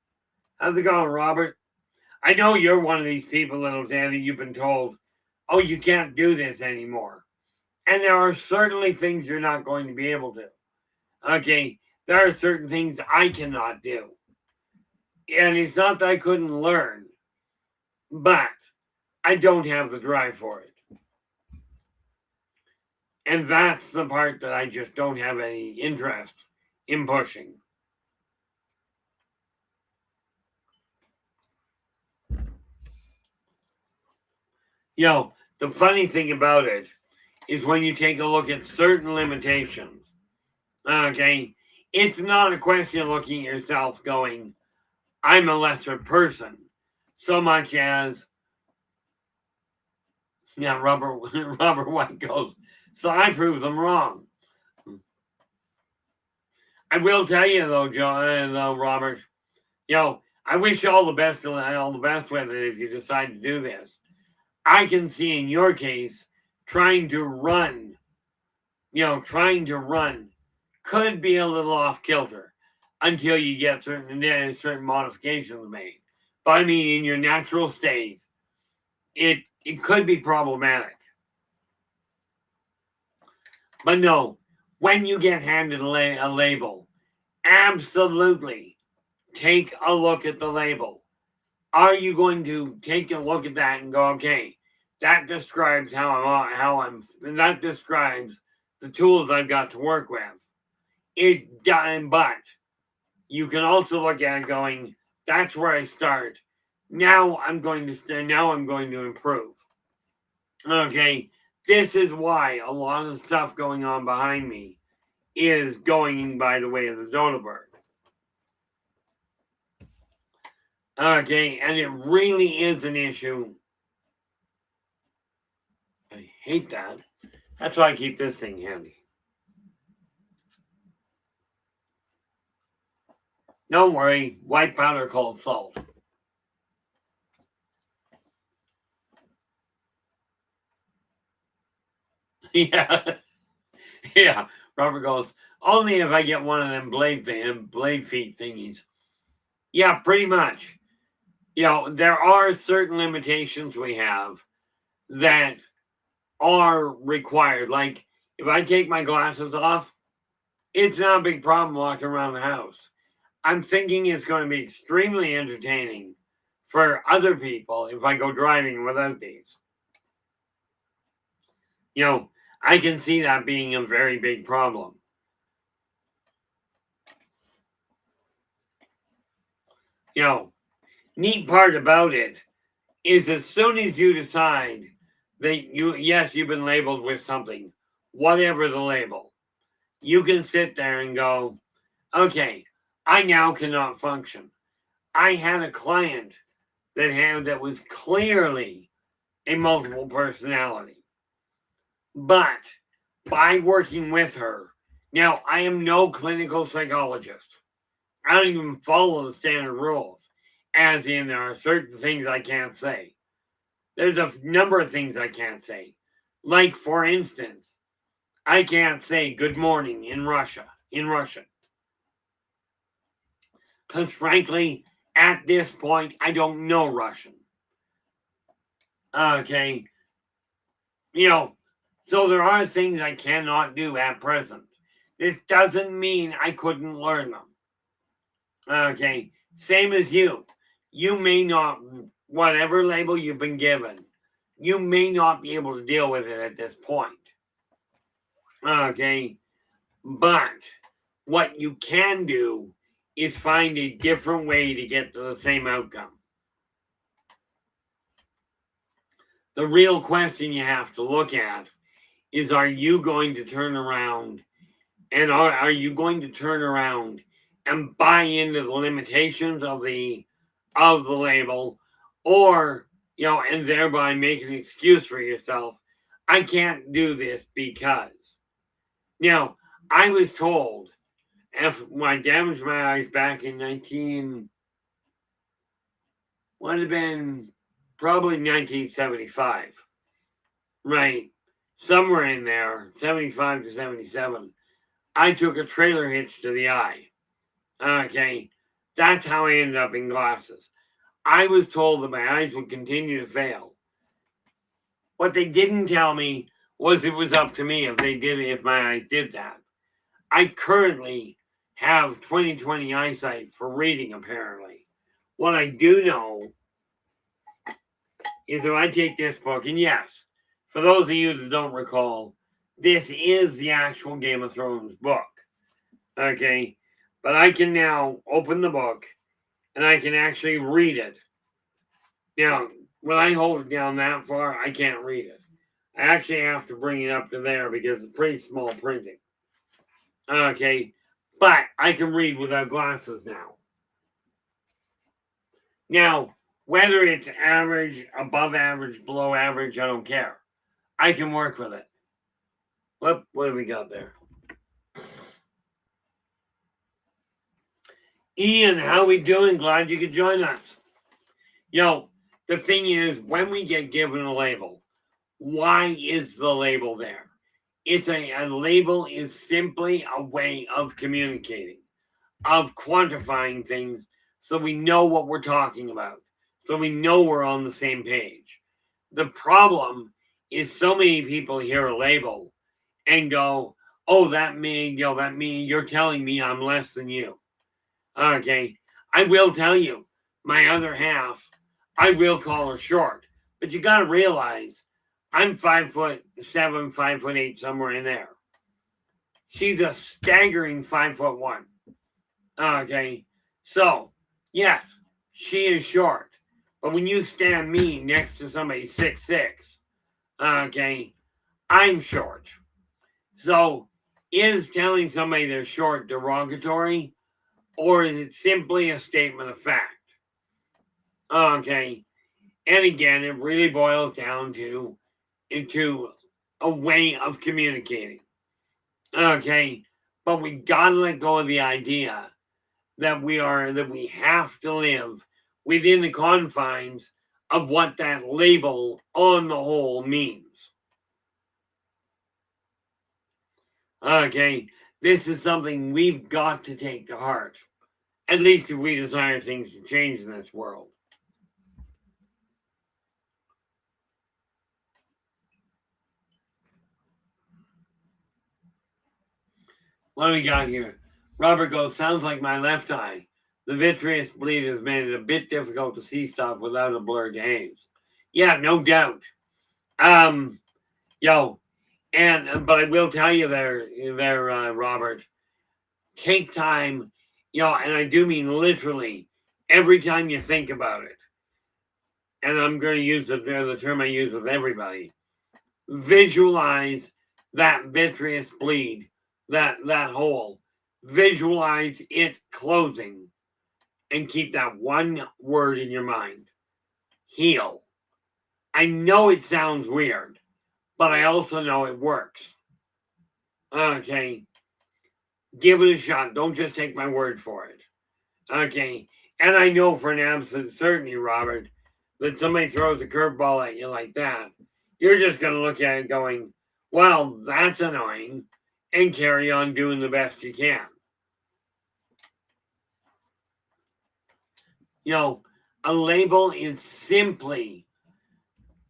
How's it going, Robert? I know you're one of these people, little Danny, you've been told, oh, you can't do this anymore. And there are certainly things you're not going to be able to. Okay, there are certain things I cannot do. And it's not that I couldn't learn, but I don't have the drive for it. And that's the part that I just don't have any interest in pushing. The funny thing about it is when you take a look at certain limitations, okay, it's not a question of looking at yourself going, I'm a lesser person, so much as, Robert White goes, so I prove them wrong. I will tell you though, Robert, I wish you all the best with it if you decide to do this. I can see in your case, trying to run could be a little off kilter until you get certain modifications made. But I mean, in your natural state, it could be problematic. But no, when you get handed a label, absolutely take a look at the label. Are you going to take a look at that and go, okay, that describes that describes the tools I've got to work with. But you can also look at it going, that's where I start. Now I'm going to improve. Okay, this is why a lot of stuff going on behind me is going by the way of the dodo bird. Okay, and it really is an issue. I hate that. That's why I keep this thing handy. Don't worry, white powder called salt. Yeah. Yeah. Robert goes, only if I get one of them blade feet thingies. Yeah, pretty much. There are certain limitations we have that are required. Like, if I take my glasses off, it's not a big problem walking around the house. I'm thinking it's going to be extremely entertaining for other people if I go driving without these. I can see that being a very big problem. Neat part about it is as soon as you decide that you've been labeled with something, whatever the label, you can sit there and go, okay, I now cannot function. I had a client that was clearly a multiple personality. But by working with her, now I am no clinical psychologist. I don't even follow the standard rules, as in there are certain things I can't say. There's a number of things I can't say. Like, for instance, I can't say good morning in Russian. Because frankly, at this point, I don't know Russian. Okay. So there are things I cannot do at present. This doesn't mean I couldn't learn them. Okay. Same as you. You may not, whatever label you've been given, you may not be able to deal with it at this point. Okay. But what you can do is find a different way to get to the same outcome. The real question you have to look at is, are you going to turn around and are you going to turn around and buy into the limitations of the label, or and thereby make an excuse for yourself? I can't do this because. Now, I was told when I damaged my eyes back in would have been probably 1975, right? Somewhere in there, 75 to 77, I took a trailer hitch to the eye. Okay, that's how I ended up in glasses. I was told that my eyes would continue to fail. What they didn't tell me was it was up to me if my eyes did that. I currently have 20/20 eyesight for reading, apparently. What I do know is if I take this book, and yes, for those of you that don't recall, this is the actual Game of Thrones book. Okay? But I can now open the book and I can actually read it. Now, when I hold it down that far, I can't read it. I actually have to bring it up to there because it's pretty small printing. Okay? But I can read without glasses now. Now, whether it's average, above average, below average, I don't care. I can work with it. What do we got there? Ian, how we doing? Glad you could join us. The thing is, when we get given a label, why is the label there? It's a label is simply a way of communicating, of quantifying things so we know what we're talking about, so we know we're on the same page. The problem is so many people hear a label and go, oh, that means you're telling me I'm less than you. Okay, I will tell you, my other half, I will call her short. But you got to realize, I'm 5'7", 5'8", somewhere in there. She's a staggering 5'1". Okay, so yes, she is short. But when you stand me next to somebody 6'6", okay, I'm short. So is telling somebody they're short derogatory, or is it simply a statement of fact? Okay. And again, it really boils down to into a way of communicating. Okay. But we gotta let go of the idea that we have to live within the confines of what that label on the whole means. Okay. This is something we've got to take to heart. At least if we desire things to change in this world. What do we got here? Robert goes, sounds like my left eye. The vitreous bleed has made it a bit difficult to see stuff without a blurred haze. Yeah, no doubt. Yo, but I will tell you there, Robert, take time, and I do mean literally every time you think about it. And I'm going to use the term I use with everybody. Visualize that vitreous bleed, that hole. Visualize it closing and keep that one word in your mind. Heal. I know it sounds weird, but I also know it works. Okay. Give it a shot. Don't just take my word for it. Okay. And I know for an absolute certainty, Robert, that somebody throws a curveball at you like that, you're just going to look at it going, well, that's annoying, and carry on doing the best you can. A label is simply,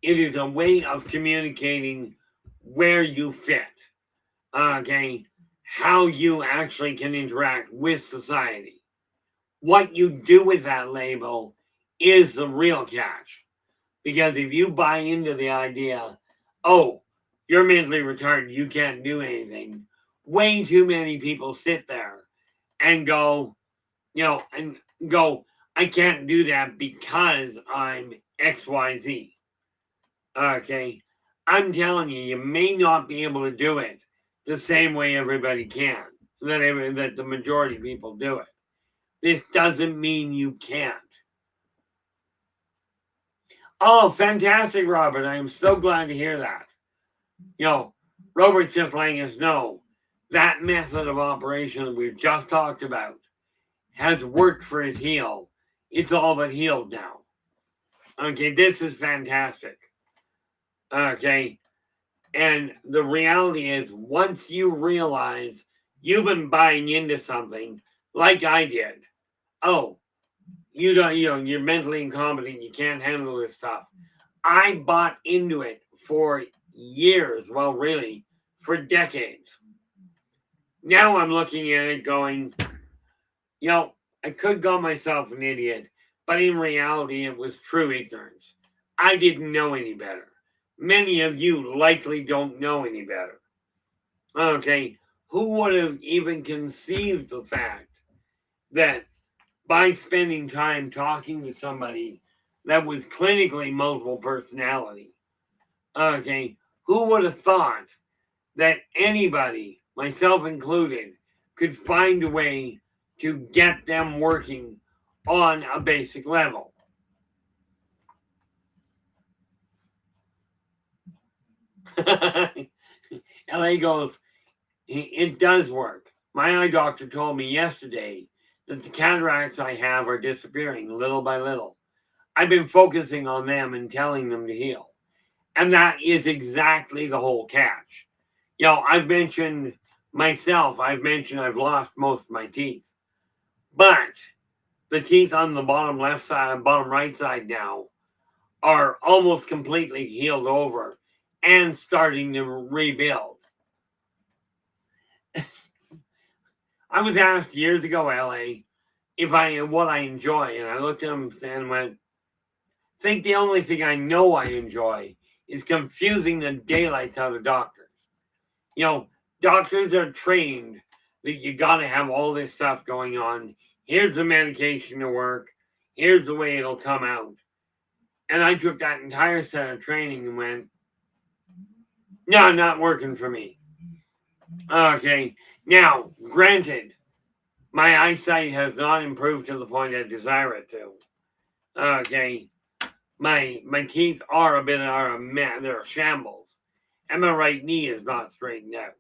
it is a way of communicating where you fit, okay? How you actually can interact with society. What you do with that label is the real catch. Because if you buy into the idea, oh, you're mentally retarded, you can't do anything, way too many people sit there and go, I can't do that because I'm XYZ. Okay. I'm telling you, you may not be able to do it the same way everybody can, that the majority of people do it. This doesn't mean you can't. Oh, fantastic, Robert. I am so glad to hear that. Robert's just letting us know that method of operation that we've just talked about has worked for his heel. It's all but healed now. Okay, this is fantastic. Okay, and the reality is, once you realize you've been buying into something like I did, oh, you're mentally incompetent, you can't handle this stuff. I bought into it for years, well, really, for decades. Now I'm looking at it going, I could call myself an idiot, but in reality, it was true ignorance. I didn't know any better. Many of you likely don't know any better. Okay, who would have even conceived the fact that by spending time talking to somebody that was clinically multiple personality, okay, who would have thought that anybody, myself included, could find a way to get them working on a basic level? LA goes, it does work. My eye doctor told me yesterday that the cataracts I have are disappearing little by little. I've been focusing on them and telling them to heal. And that is exactly the whole catch. I've mentioned myself, I've mentioned I've lost most of my teeth. But the teeth on the bottom left side, bottom right side now are almost completely healed over and starting to rebuild. I was asked years ago, LA, what I enjoy, and I looked at him and went, I think the only thing I know I enjoy is confusing the daylights out of doctors. Doctors are trained that you got to have all this stuff going on. Here's the medication to work. Here's the way it'll come out. And I took that entire set of training and went, no, not working for me. Okay. Now, granted, my eyesight has not improved to the point I desire it to. Okay. My teeth are they're shambles. And my right knee is not straightened out.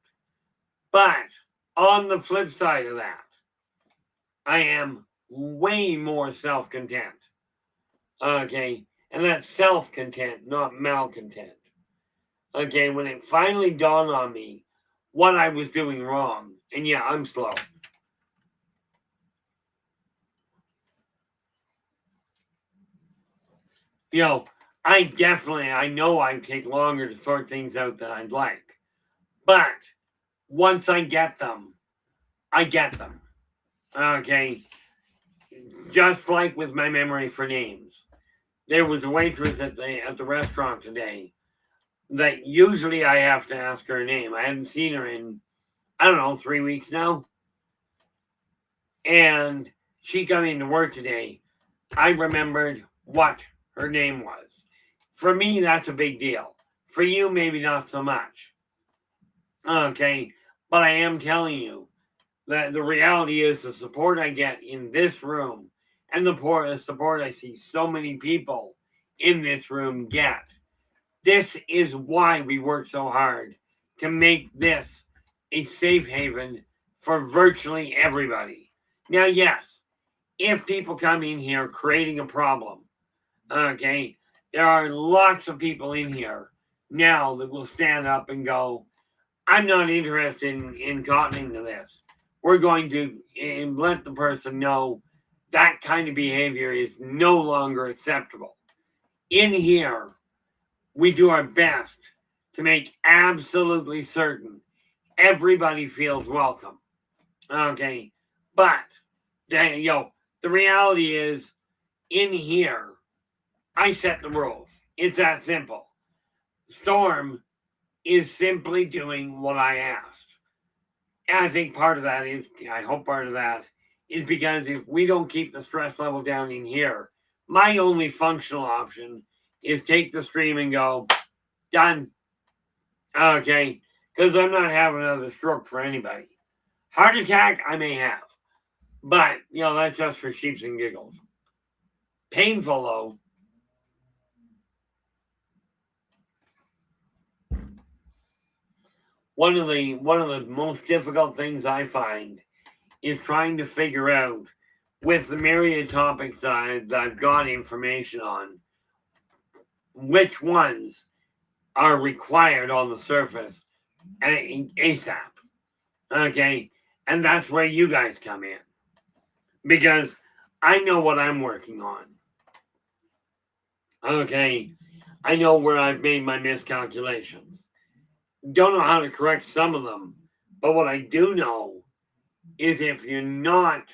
But on the flip side of that, I am way more self-content. Okay. And that's self-content, not malcontent. Okay. When it finally dawned on me what I was doing wrong, and yeah, I'm slow. I know I take longer to sort things out than I'd like. But once I get them, I get them. Okay. Just like with my memory for names. There was a waitress at the restaurant today that usually I have to ask her name. I hadn't seen her in, I don't know, 3 weeks now. And she come into work today. I remembered what her name was. For me, that's a big deal. For you, maybe not so much. Okay. But I am telling you that the reality is the support I get in this room and the support I see so many people in this room get. This is why we work so hard to make this a safe haven for virtually everybody. Now, yes, if people come in here creating a problem, okay, there are lots of people in here now that will stand up and go, I'm not interested in cottoning to this. We're going to let the person know that kind of behavior is no longer acceptable. In here, we do our best to make absolutely certain everybody feels welcome. Okay. But, the reality is, in here, I set the rules. It's that simple. Storm is simply doing what I asked. And I think I hope part of that is because if we don't keep the stress level down in here, my only functional option is take the stream and go, done. Okay. Because I'm not having another stroke for anybody. Heart attack, I may have. But, that's just for sheeps and giggles. Painful, though. One of the most difficult things I find is trying to figure out, with the myriad topics that I've got information on, which ones are required on the surface ASAP. Okay? And that's where you guys come in. Because I know what I'm working on. Okay? I know where I've made my miscalculations. Don't know how to correct some of them. But what I do know is if you're not...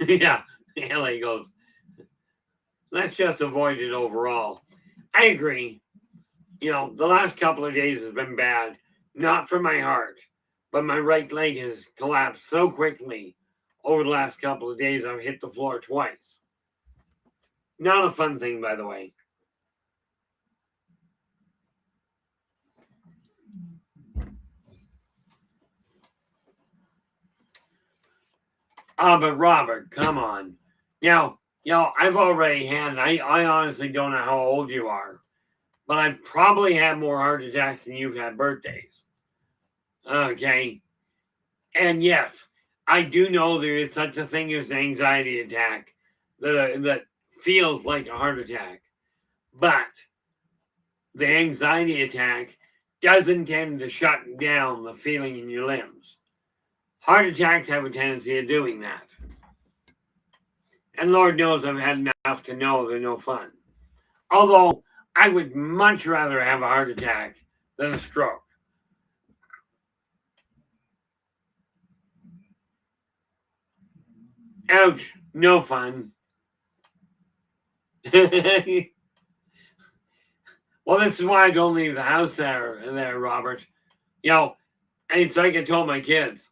yeah, LA goes, let's just avoid it overall. I agree. The last couple of days has been bad. Not for my heart, but my right leg has collapsed so quickly over the last couple of days. I've hit the floor twice. Not a fun thing, by the way. But Robert, come on. Now, I've already had, I honestly don't know how old you are, but I've probably had more heart attacks than you've had birthdays. Okay. And yes, I do know there is such a thing as an anxiety attack that feels like a heart attack. But the anxiety attack doesn't tend to shut down the feeling in your limbs. Heart attacks have a tendency of doing that. And Lord knows I've had enough to know they're no fun. Although I would much rather have a heart attack than a stroke. Ouch, no fun. Well, this is why I don't leave the house there, Robert. And it's like I told my kids.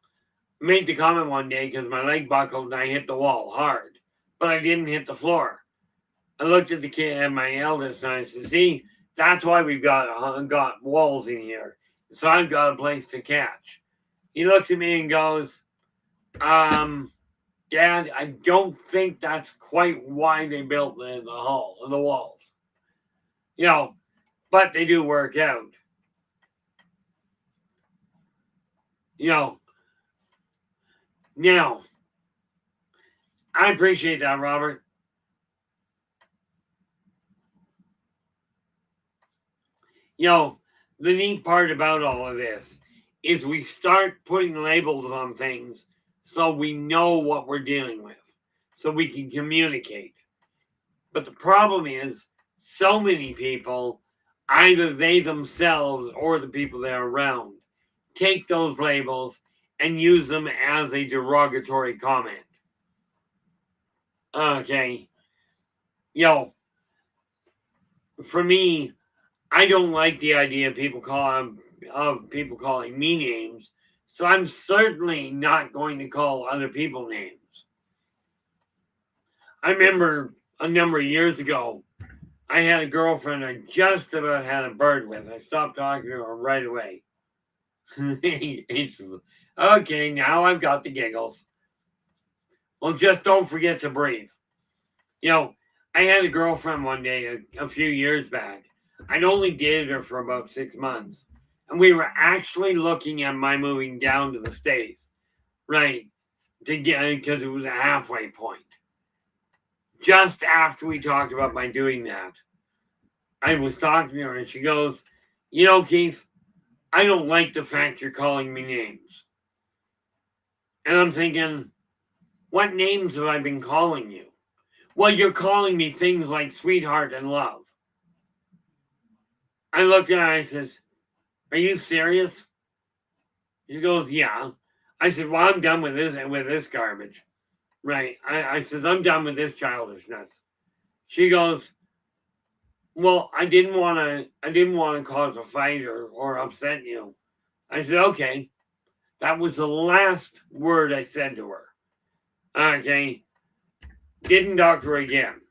I made the comment one day because my leg buckled and I hit the wall hard, but I didn't hit the floor. I looked at the kid and my eldest and I said, "See, that's why we've got walls in here. So I've got a place to catch." He looks at me and goes, "Dad, I don't think that's quite why they built the walls. But they do work out. Now, I appreciate that, Robert. The neat part about all of this is we start putting labels on things so we know what we're dealing with, so we can communicate. But the problem is, so many people, either they themselves or the people they're around, take those labels and use them as a derogatory comment. Okay. For me, I don't like the idea of people calling me names, so I'm certainly not going to call other people names. I remember a number of years ago, I had a girlfriend I just about had a bird with. I stopped talking to her right away. Okay, now I've got the giggles. Well, just don't forget to breathe. I had a girlfriend one day a few years back. I'd only dated her for about 6 months. And we were actually looking at my moving down to the States, right? Because it was a halfway point. Just after we talked about my doing that, I was talking to her and she goes, Keith, I don't like the fact you're calling me names. And I'm thinking, what names have I been calling you? Well, you're calling me things like sweetheart and love. I looked at her and I says, are you serious? She goes, yeah. I said, well, I'm done with this garbage. Right. I says, I'm done with this childishness. She goes, well, I didn't want to cause a fight or upset you. I said, okay. That was the last word I said to her. Okay. Didn't talk to her again.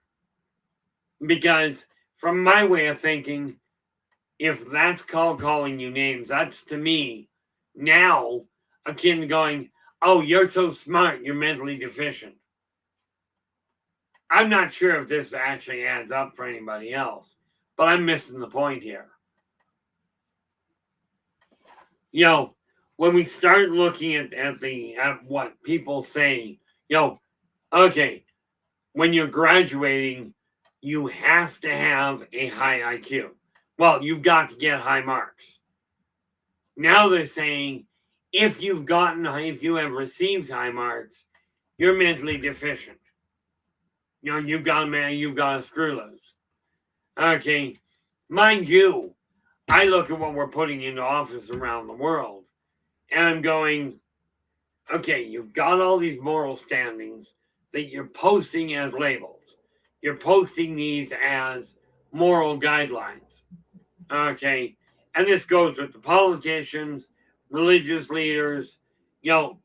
Because from my way of thinking, if that's calling you names, that's to me now akin to going, oh, you're so smart, you're mentally deficient. I'm not sure if this actually adds up for anybody else, but I'm missing the point here. When we start looking at what people say, okay, when you're graduating, you have to have a high IQ. Well, you've got to get high marks. Now they're saying if you have received high marks, you're mentally deficient. You've got a screw loose. Okay, mind you, I look at what we're putting into office around the world, and I'm going, okay, you've got all these moral standings that you're posting as labels. you're posting these as moral guidelines. Okay. And this goes with the politicians, religious leaders,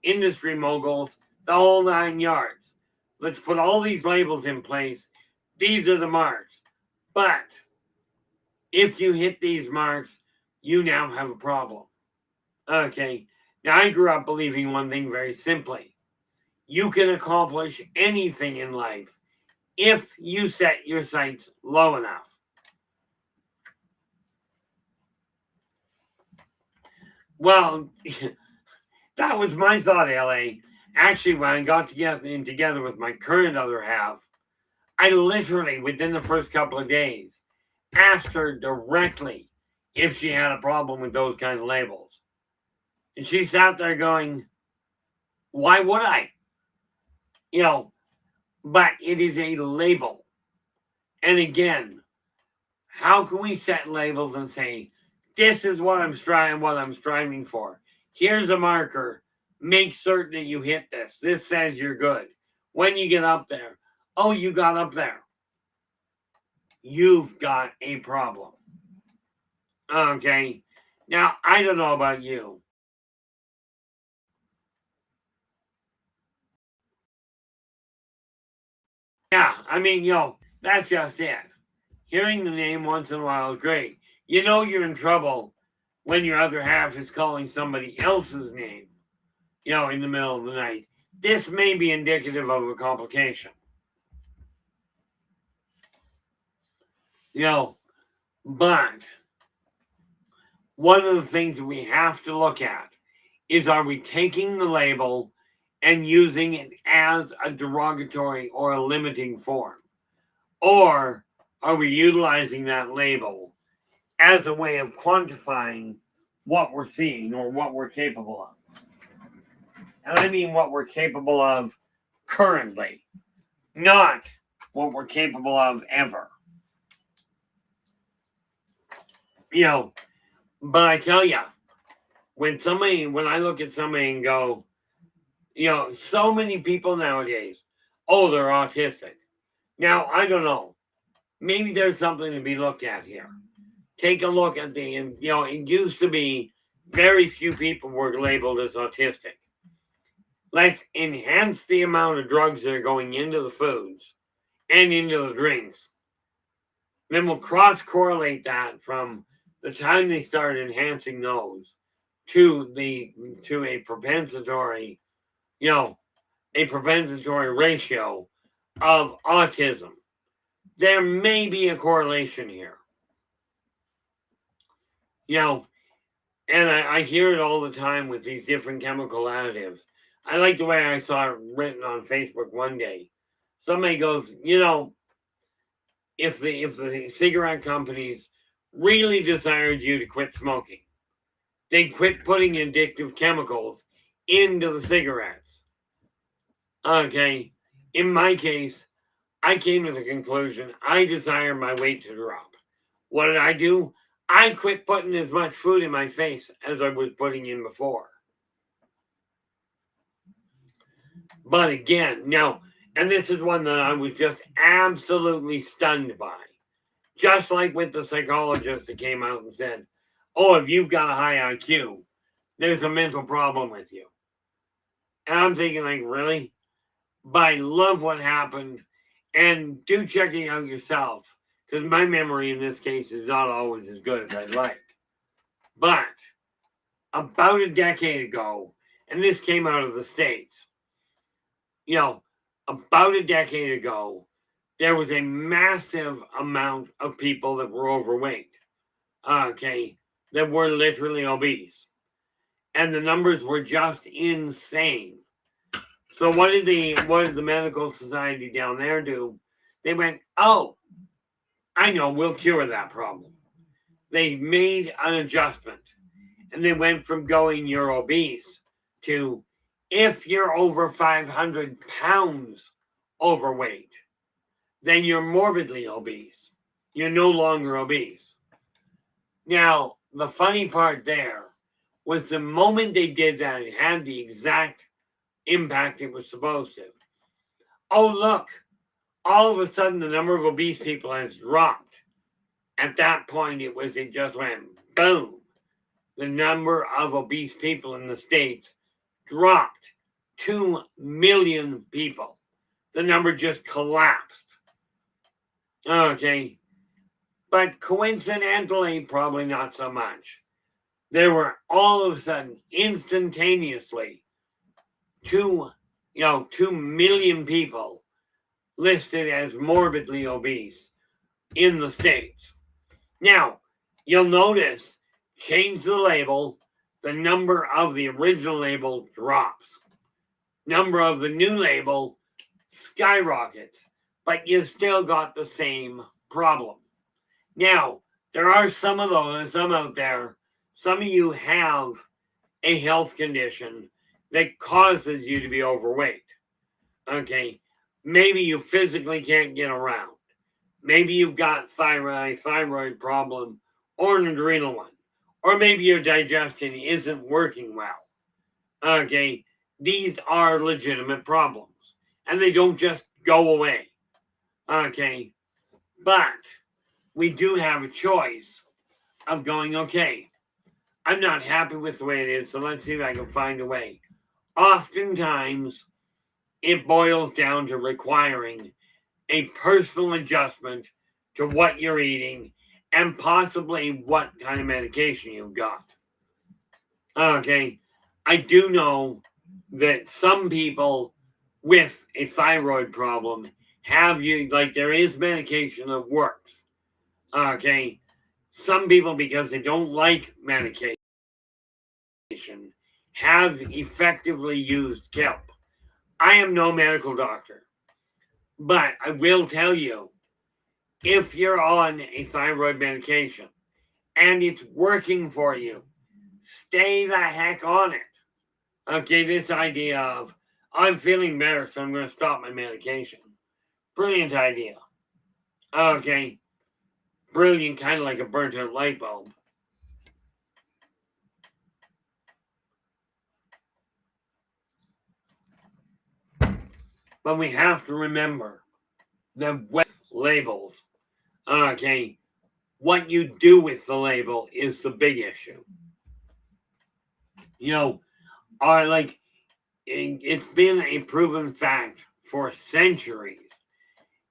industry moguls, the whole 9 yards. Let's put all these labels in place. These are the marks. But if you hit these marks, you now have a problem. Okay. Now, I grew up believing one thing very simply: you can accomplish anything in life if you set your sights low enough. Well, that was my thought, LA. Actually, when I got together with my current other half, I literally, within the first couple of days, asked her directly if she had a problem with those kind of labels. And she sat there going, why would I? But it is a label. And again, how can we set labels and say, this is what I'm striving for? Here's a marker. Make certain that you hit this. This says you're good. When you get up there, oh, you got up there. You've got a problem. Okay. Now, I don't know about you. Yeah, I mean, that's just it. Hearing the name once in a while is great. You're in trouble when your other half is calling somebody else's name, in the middle of the night. This may be indicative of a complication. But one of the things that we have to look at is, are we taking the label and using it as a derogatory or a limiting form? Or are we utilizing that label as a way of quantifying what we're seeing or what we're capable of? And I mean what we're capable of currently, not what we're capable of ever. But I tell you, when I look at somebody and go, so many people nowadays, oh, they're autistic. Now, I don't know. Maybe there's something to be looked at here. Take a look at it used to be very few people were labeled as autistic. Let's enhance the amount of drugs that are going into the foods and into the drinks. Then we'll cross-correlate that from the time they start enhancing those to a propensatory, a propensatory ratio of autism. There may be a correlation here. And I hear it all the time with these different chemical additives. I like the way I saw it written on Facebook one day. Somebody goes, if the cigarette companies really desired you to quit smoking, they'd quit putting addictive chemicals into the cigarettes. Okay. In my case, I came to the conclusion I desired my weight to drop. What did I do? I quit putting as much food in my face as I was putting in before. But again, now, and this is one that I was just absolutely stunned by. Just like with the psychologist that came out and said, oh, if you've got a high IQ, there's a mental problem with you. And I'm thinking, like, really? But I love what happened. And do check it out yourself, because my memory in this case is not always as good as I'd like. But about a decade ago, and this came out of the States, about a decade ago, there was a massive amount of people that were overweight, that were literally obese. And the numbers were just insane. So what did the medical society down there do? They went, oh, I know, we'll cure that problem. They made an adjustment. And they went from going, you're obese, to, if you're over 500 pounds overweight, then you're morbidly obese. You're no longer obese. Now, the funny part there was the moment they did that, it had the exact impact it was supposed to. Oh, look, all of a sudden the number of obese people has dropped. At that point, it just went boom. The number of obese people in the States dropped 2 million people. The number just collapsed. Okay. But coincidentally, probably not so much. There were all of a sudden, instantaneously, 2 million people listed as morbidly obese in the States. Now, you'll notice, change the label, the number of the original label drops. Number of the new label skyrockets, but you still got the same problem. Now, there are some out there, some of you have a health condition that causes you to be overweight. Okay, maybe you physically can't get around. Maybe you've got thyroid problem, or an adrenal one. Or maybe your digestion isn't working well. Okay, these are legitimate problems. And they don't just go away. Okay, but we do have a choice of going, okay, I'm not happy with the way it is, so let's see if I can find a way. Oftentimes, it boils down to requiring a personal adjustment to what you're eating and possibly what kind of medication you've got. Okay, I do know that some people with a thyroid problem there is medication that works. Okay, some people, because they don't like medication, have effectively used kelp. I am no medical doctor, but I will tell you, if you're on a thyroid medication and it's working for you, stay the heck on it. Okay, this idea of, I'm feeling better, so I'm going to stop my medication. Brilliant idea. Okay, brilliant, kind of like a burnt out light bulb. But we have to remember that with labels, okay, what you do with the label is the big issue. It's been a proven fact for centuries.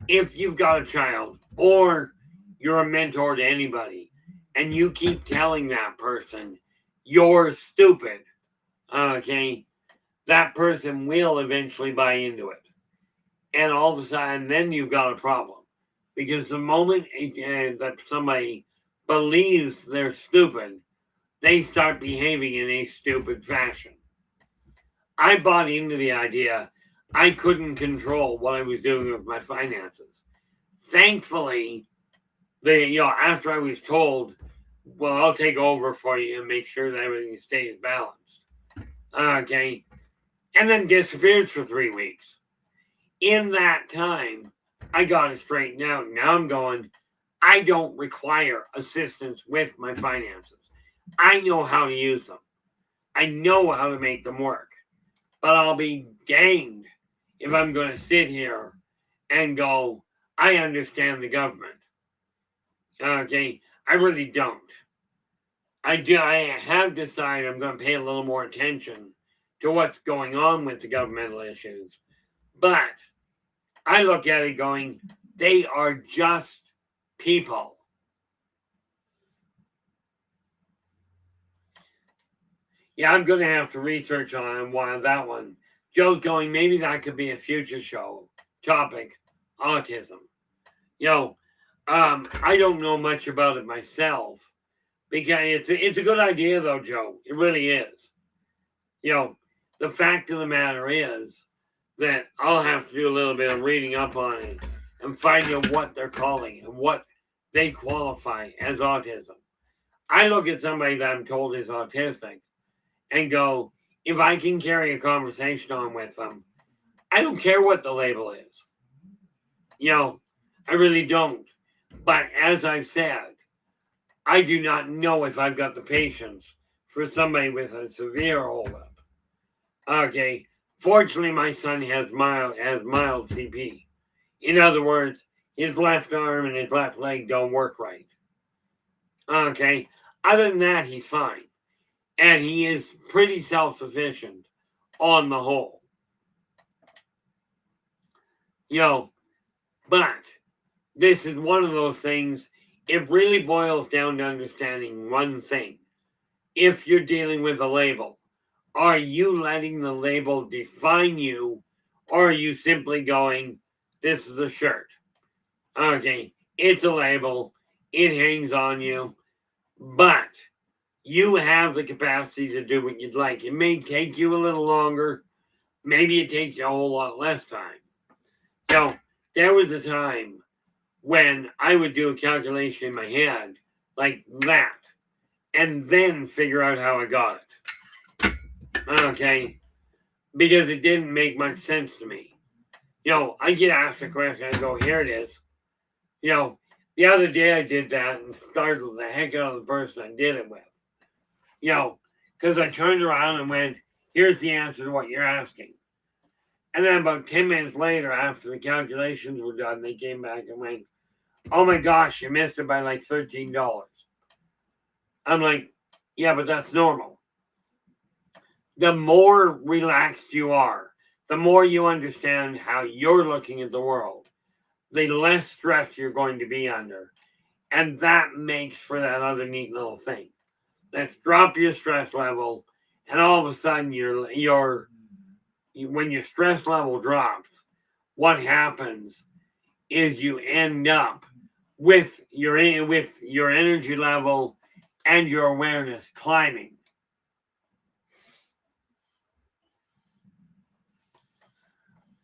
If you've got a child or you're a mentor to anybody and you keep telling that person you're stupid, okay, that person will eventually buy into it. And all of a sudden, then you've got a problem. Because the moment that somebody believes they're stupid, they start behaving in a stupid fashion. I bought into the idea I couldn't control what I was doing with my finances. Thankfully, after I was told, well, I'll take over for you and make sure that everything stays balanced. Okay. And then disappeared for 3 weeks. In that time, I got it straightened out. Now I'm going, I don't require assistance with my finances. I know how to use them. I know how to make them work. But I'll be danged if I'm going to sit here and go, I understand the government. Okay, I really don't. I have decided I'm going to pay a little more attention to what's going on with the governmental issues. But I look at it going, they are just people. Yeah, I'm going to have to research on that one. Joe's going, maybe that could be a future show topic, autism. I don't know much about it myself, because it's a good idea though, Joe. It really is. The fact of the matter is that I'll have to do a little bit of reading up on it and find out what they're calling and what they qualify as autism. I look at somebody that I'm told is autistic and go, if I can carry a conversation on with them, I don't care what the label is. I really don't. But as I've said, I do not know if I've got the patience for somebody with a severe holdup. Okay. Fortunately, my son has mild CP. In other words, his left arm and his left leg don't work right. Okay. Other than that, he's fine. And he is pretty self-sufficient on the whole. But this is one of those things, it really boils down to understanding one thing. If you're dealing with a label, are you letting the label define you, or are you simply going, this is a shirt? Okay, it's a label, it hangs on you, but you have the capacity to do what you'd like. It may take you a little longer, maybe it takes you a whole lot less time. There was a time when I would do a calculation in my head like that, and then figure out how I got it. Okay? Because it didn't make much sense to me. I get asked a question, I go, here it is. The other day I did that and startled the heck out of the person I did it with. Because I turned around and went, here's the answer to what you're asking. And then about 10 minutes later, after the calculations were done, they came back and went, oh my gosh, you missed it by like $13. I'm like, yeah, but that's normal. The more relaxed you are, the more you understand how you're looking at the world, the less stress you're going to be under. And that makes for that other neat little thing. Let's drop your stress level, and all of a sudden, when your stress level drops, what happens is you end up with your energy level and your awareness climbing.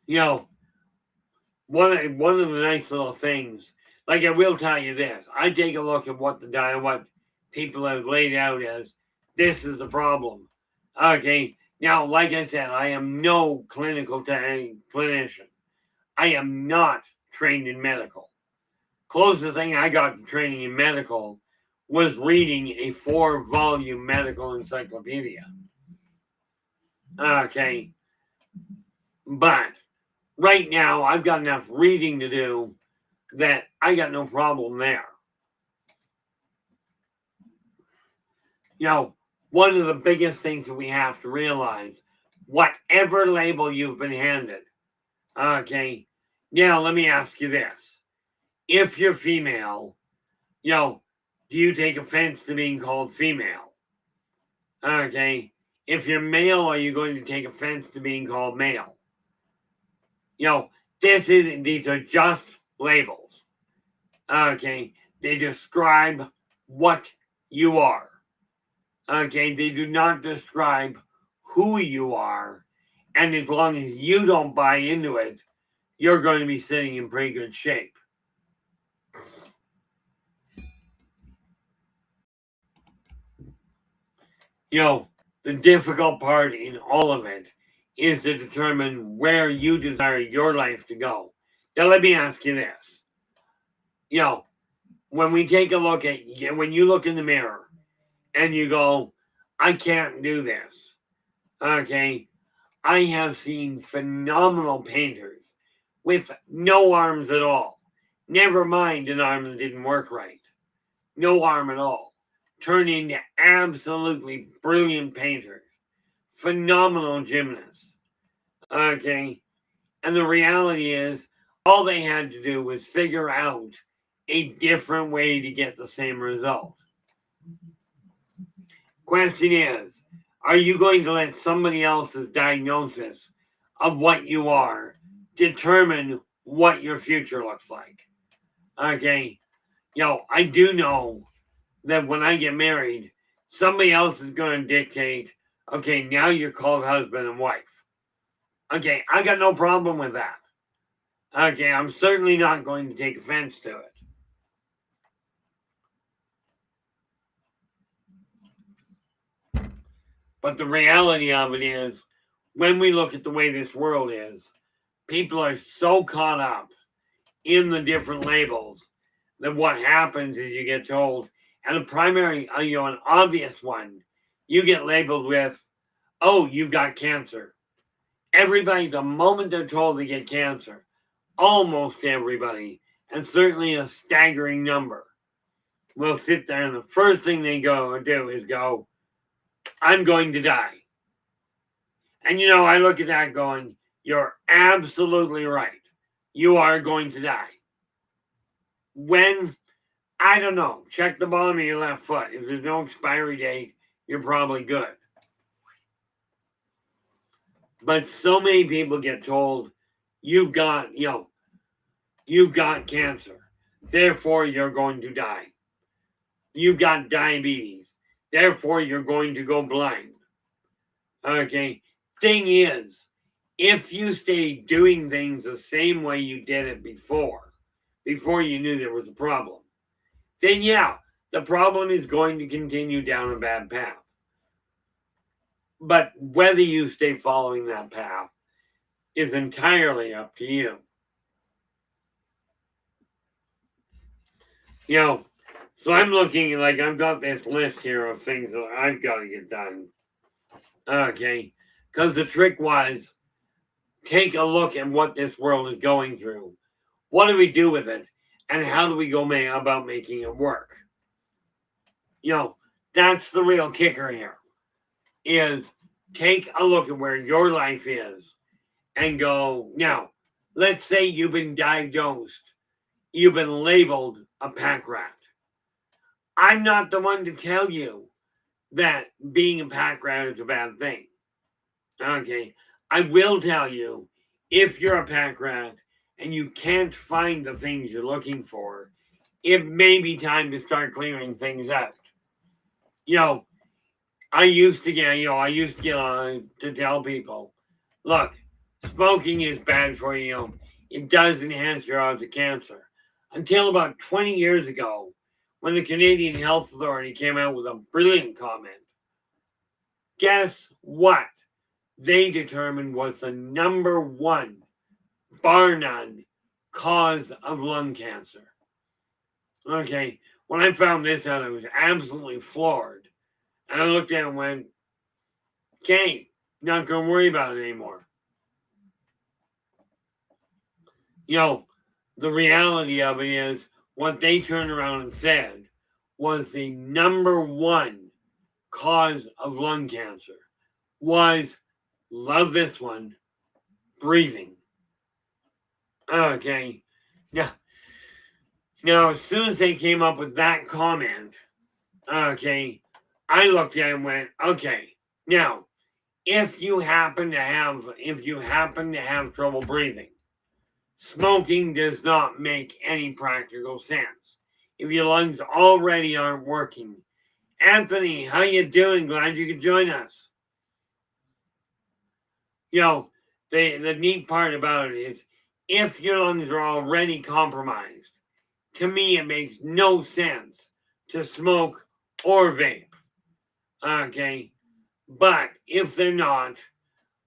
One of the nice little things, like I will tell you this, I take a look at what people have laid out as this is the problem. Okay, now, like I said, I am no clinician. I am not trained in medical. Closest thing I got to training in medical was reading a 4-volume medical encyclopedia. Okay, but right now I've got enough reading to do that I got no problem there. One of the biggest things that we have to realize, whatever label you've been handed, okay, now let me ask you this. If you're female, do you take offense to being called female? Okay, if you're male, are you going to take offense to being called male? These are just labels. Okay, they describe what you are. Okay, they do not describe who you are, and as long as you don't buy into it, you're going to be sitting in pretty good shape. The difficult part in all of it is to determine where you desire your life to go. Now, let me ask you this. When we take a look at, when you look in the mirror and you go, I can't do this. Okay, I have seen phenomenal painters with no arms at all. Never mind an arm that didn't work right. No arm at all. Turn into absolutely brilliant painters. Phenomenal gymnasts. Okay, and the reality is, all they had to do was figure out a different way to get the same result. Question is, are you going to let somebody else's diagnosis of what you are determine what your future looks like? Okay, I do know that when I get married, somebody else is going to dictate, okay, now you're called husband and wife. Okay, I got no problem with that. Okay, I'm certainly not going to take offense to it. But the reality of it is, when we look at the way this world is, people are so caught up in the different labels that what happens is you get told, and a primary, an obvious one, you get labeled with, oh, you've got cancer. Everybody, the moment they're told they get cancer, almost everybody, and certainly a staggering number, will sit there and the first thing they do is go, I'm going to die. And I look at that going, you're absolutely right. You are going to die. When? I don't know. Check the bottom of your left foot. If there's no expiry date, you're probably good. But so many people get told, you've got cancer. Therefore, you're going to die. You've got diabetes. Therefore, you're going to go blind. Okay. Thing is, if you stay doing things the same way you did it before you knew there was a problem, then yeah, the problem is going to continue down a bad path. But whether you stay following that path is entirely up to you. So I'm looking, like, I've got this list here of things that I've got to get done. Okay. Because the trick was, take a look at what this world is going through. What do we do with it? And how do we go about making it work? That's the real kicker here, is take a look at where your life is and go, now, let's say you've been diagnosed, you've been labeled a pack rat. I'm not the one to tell you that being a pack rat is a bad thing. Okay, I will tell you, if you're a pack rat and you can't find the things you're looking for, it may be time to start clearing things out. I used to get to tell people, look, smoking is bad for you. It does enhance your odds of cancer. Until about 20 years ago, when the Canadian Health Authority came out with a brilliant comment. Guess what? They determined was the number one, bar none, cause of lung cancer. Okay, when I found this out, I was absolutely floored. And I looked at it and went, okay, not going to worry about it anymore. The reality of it is, what they turned around and said was the number one cause of lung cancer was, love this one, breathing. Okay. Now, as soon as they came up with that comment, okay, I looked at it and went, okay, now, if you happen to have trouble breathing, smoking does not make any practical sense. If your lungs already aren't working. Anthony, how you doing? Glad you could join us. The neat part about it is, if your lungs are already compromised, to me it makes no sense to smoke or vape. Okay? But if they're not,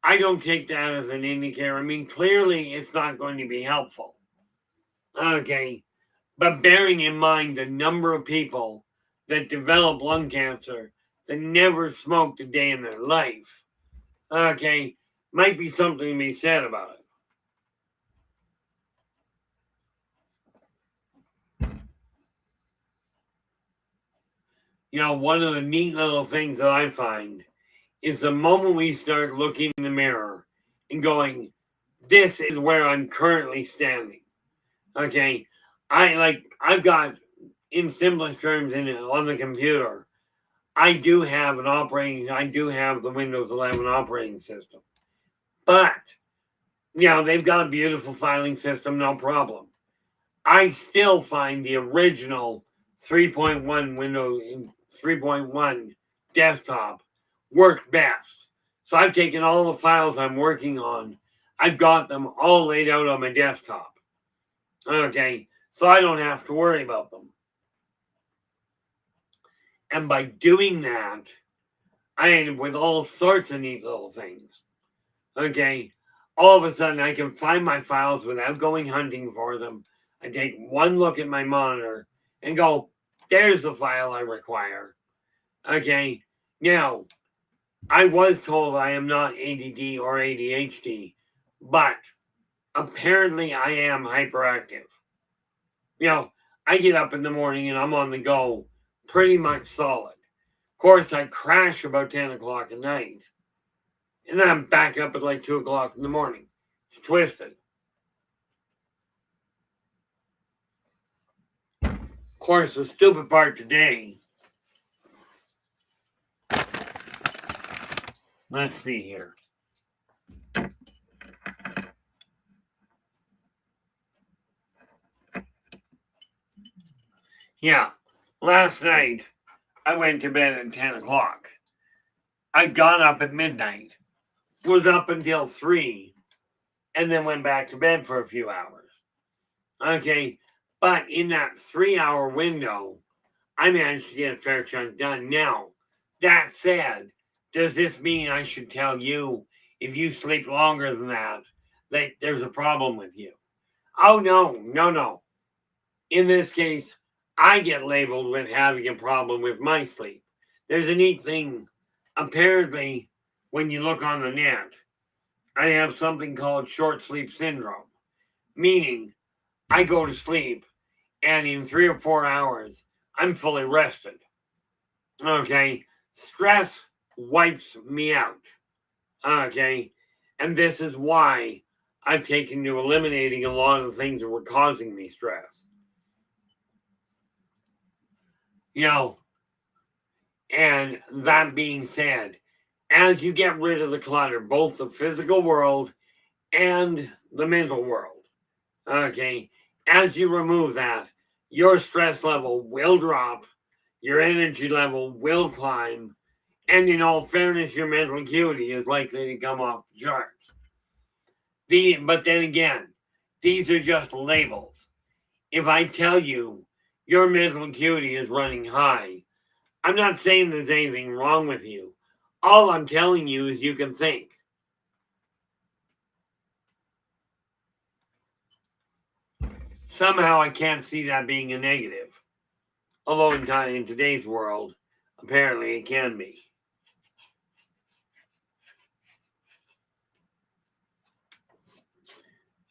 I don't take that as an indicator. I mean, clearly it's not going to be helpful. Okay? But bearing in mind the number of people that develop lung cancer that never smoked a day in their life, okay, might be something to be said about it. One of the neat little things that I find is the moment we start looking in the mirror and going, this is where I'm currently standing. Okay. I've got, in simplest terms, on the computer, I do have the Windows 11 operating system. But, they've got a beautiful filing system, no problem. I still find the original 3.1 Windows 3.1 desktop worked best. So I've taken all the files I'm working on, I've got them all laid out on my desktop. Okay, so I don't have to worry about them. And by doing that, I end up with all sorts of neat little things. Okay, all of a sudden I can find my files without going hunting for them. I take one look at my monitor and go, there's the file I require. Okay, now, I was told I am not ADD or ADHD, but apparently I am hyperactive. You know, I get up in the morning and I'm on the go pretty much solid. Of course, I crash about 10 o'clock at night. And then I'm back up at like 2 o'clock in the morning. It's twisted. Of course, the stupid part today, let's see here. Yeah, last night I went to bed at 10 o'clock. I got up at midnight, was up until 3, and then went back to bed for a few hours. Okay, but in that 3 hour window, I managed to get a fair chunk done. Now, that said, does this mean I should tell you if you sleep longer than that there's a problem with you? Oh, no. In this case, I get labeled with having a problem with my sleep. There's a neat thing. Apparently, when you look on the net, I have something called short sleep syndrome, meaning I go to sleep and in 3 or 4 hours, I'm fully rested. Okay. Stress wipes me out. Okay. And this is why I've taken to eliminating a lot of the things that were causing me stress. You know, and that being said, as you get rid of the clutter, both the physical world and the mental world, okay, as you remove that, your stress level will drop, your energy level will climb, and in all fairness, your mental acuity is likely to come off the charts. But then again, these are just labels. If I tell you your mental acuity is running high, I'm not saying there's anything wrong with you. All I'm telling you is you can think. Somehow I can't see that being a negative. Although in today's world, apparently it can be.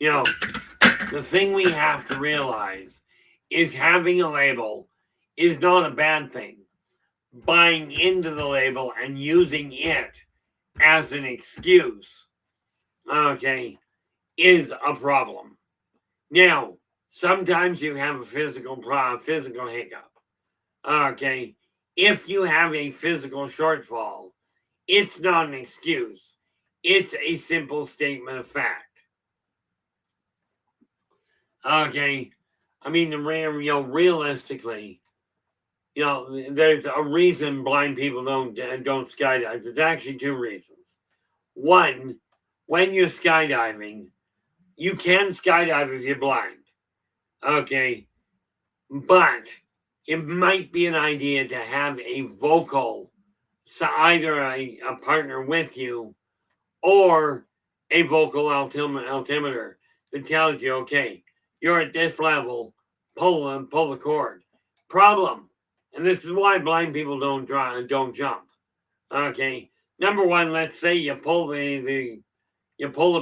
You know, the thing we have to realize is having a label is not a bad thing. Buying into the label and using it as an excuse, okay, is a problem. Now, sometimes you have a physical hiccup. Okay, if you have a physical shortfall, it's not an excuse. It's a simple statement of fact. Okay, I mean realistically, there's a reason blind people don't skydive. There's actually two reasons. One, when you're skydiving, you can skydive if you're blind. Okay, but it might be an idea to have a vocal, so either a partner with you or a vocal altimeter that tells you, okay, you're at this level, pull the cord. Problem, and this is why blind people don't jump. Okay, number one, let's say you pull the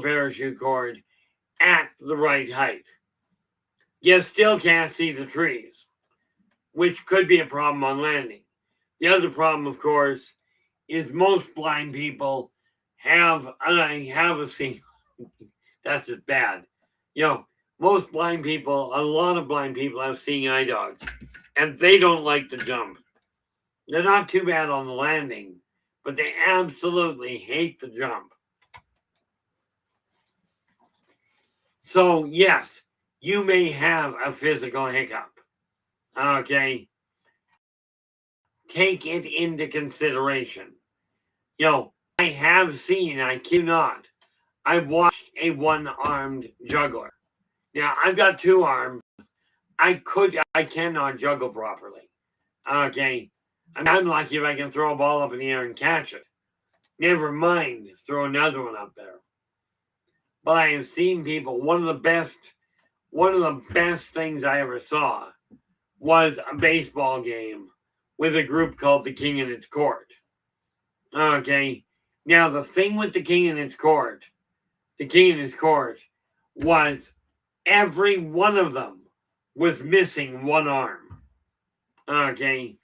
parachute cord at the right height. You still can't see the trees, which could be a problem on landing. The other problem, of course, is most blind people have a seeing. That's just bad. Most blind people, a lot of blind people have seeing eye dogs, and they don't like to jump. They're not too bad on the landing, but they absolutely hate the jump. So, yes, you may have a physical hiccup. Okay. Take it into consideration. I have seen, I cannot, I've watched a one-armed juggler. Now, I've got two arms. I cannot juggle properly. Okay. I'm lucky if I can throw a ball up in the air and catch it. Never mind, throw another one up there. But I have seen people, one of the best things I ever saw was a baseball game with a group called the King and Its Court. Okay. Now, the thing with the King and Its Court was every one of them was missing one arm. Okay.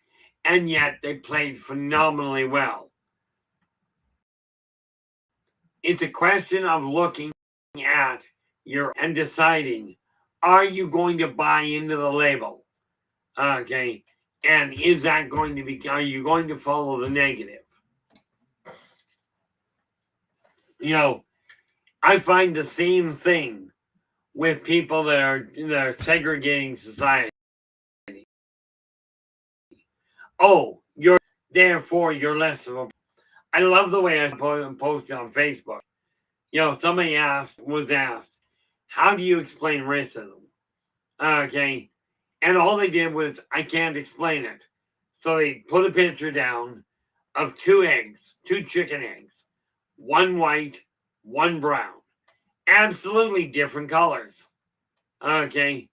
And yet they played phenomenally well. It's a question of looking at your and deciding, are you going to buy into the label? Okay. And is that going to be, are you going to follow the negative? I find the same thing with people that are segregating society. Oh, therefore you're less of a. I love the way I posted on Facebook. Somebody was asked, how do you explain racism? Okay. And all they did was, I can't explain it. So they put a picture down of two chicken eggs, one white, one brown, absolutely different colors. Okay.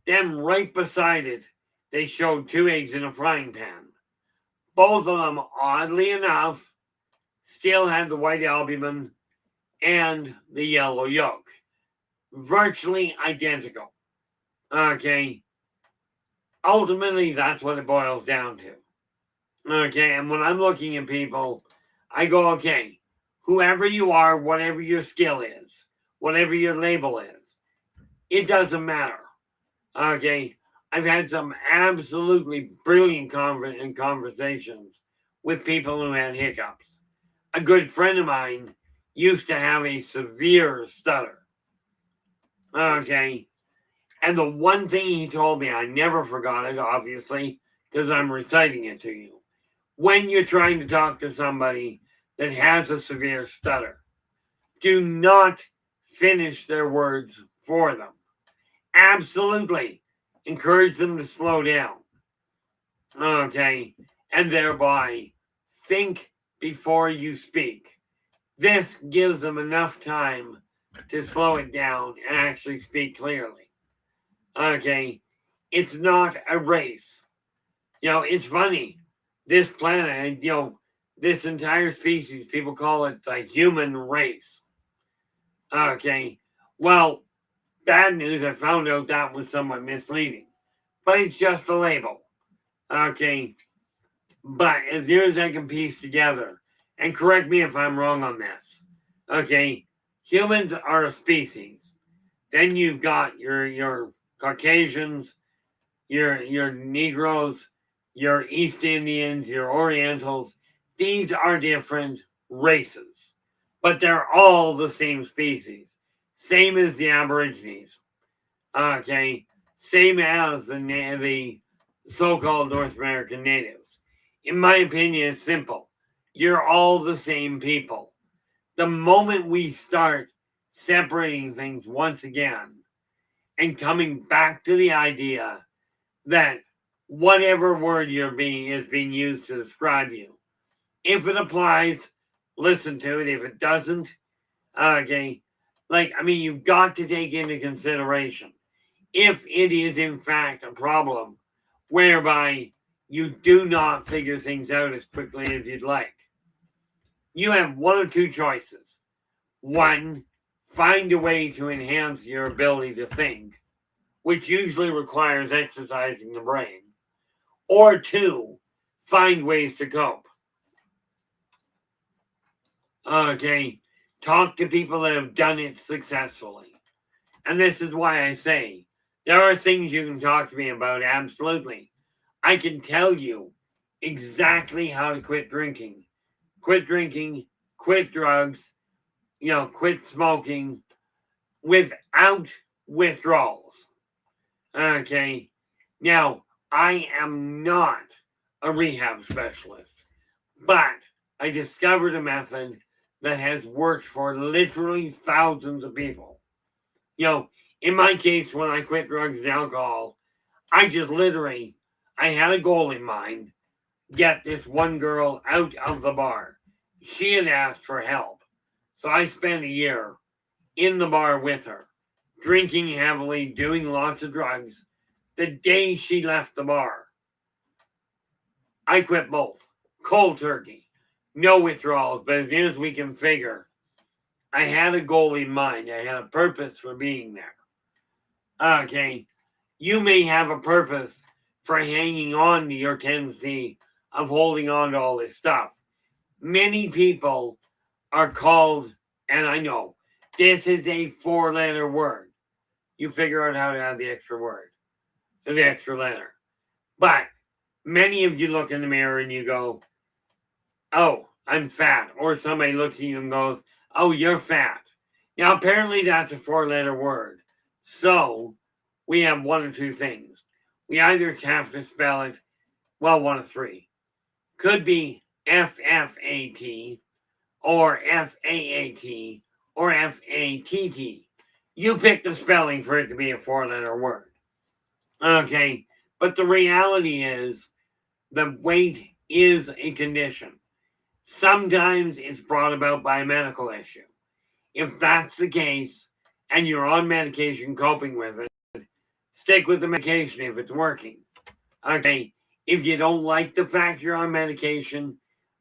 Then right beside it, they showed two eggs in a frying pan. Both of them, oddly enough, still had the white albumin and the yellow yolk. Virtually identical. Okay. Ultimately, that's what it boils down to. Okay. And when I'm looking at people, I go, okay, whoever you are, whatever your skill is, whatever your label is, it doesn't matter. Okay. I've had some absolutely brilliant conversations with people who had hiccups. A good friend of mine used to have a severe stutter. Okay. And the one thing he told me, I never forgot it, obviously, because I'm reciting it to you. When you're trying to talk to somebody that has a severe stutter, do not finish their words for them. Absolutely encourage them to slow down. Okay. And thereby think before you speak. This gives them enough time to slow it down and actually speak clearly. Okay. It's not a race. It's funny. This planet, this entire species, people call it the human race. Okay. Well, bad news, I found out that was somewhat misleading. But it's just a label. Okay. But as near as I can piece together, and correct me if I'm wrong on this. Okay. Humans are a species. Then you've got your Caucasians, your Negroes, your East Indians, your Orientals. These are different races, but they're all the same species. Same as the Aborigines. Okay. Same as the so-called North American natives. In my opinion, it's simple. You're all the same people. The moment we start separating things once again and coming back to the idea that whatever word is being used to describe you, if it applies, listen to it. If it doesn't, okay. You've got to take into consideration if it is in fact a problem whereby you do not figure things out as quickly as you'd like. You have one or two choices. One, find a way to enhance your ability to think, which usually requires exercising the brain. Or two, find ways to cope. Okay, talk to people that have done it successfully. And this is why I say, there are things you can talk to me about, absolutely. I can tell you exactly how to quit drinking, quit drugs, quit smoking without withdrawals. Okay. Now, I am not a rehab specialist, but I discovered a method that has worked for literally thousands of people. In my case, when I quit drugs and alcohol, I had a goal in mind, get this one girl out of the bar. She had asked for help. So I spent a year in the bar with her, drinking heavily, doing lots of drugs. The day she left the bar, I quit both. Cold turkey. No withdrawals, but as near as we can figure, I had a goal in mind. I had a purpose for being there. Okay. You may have a purpose for hanging on to your tendency of holding on to all this stuff. Many people are called, and I know this is a 4-letter word. You figure out how to add the extra word, the extra letter. But many of you look in the mirror and you go, oh, I'm fat. Or somebody looks at you and goes, oh, you're fat. Now, apparently that's a 4-letter word. So we have one or two things. We either have to spell it, well, one of three. Could be FFAT or FAAT or FATT. You pick the spelling for it to be a 4-letter word. Okay, but the reality is the weight is a condition. Sometimes it's brought about by a medical issue. If that's the case and you're on medication coping with it, stick with the medication if it's working. Okay, if you don't like the fact you're on medication,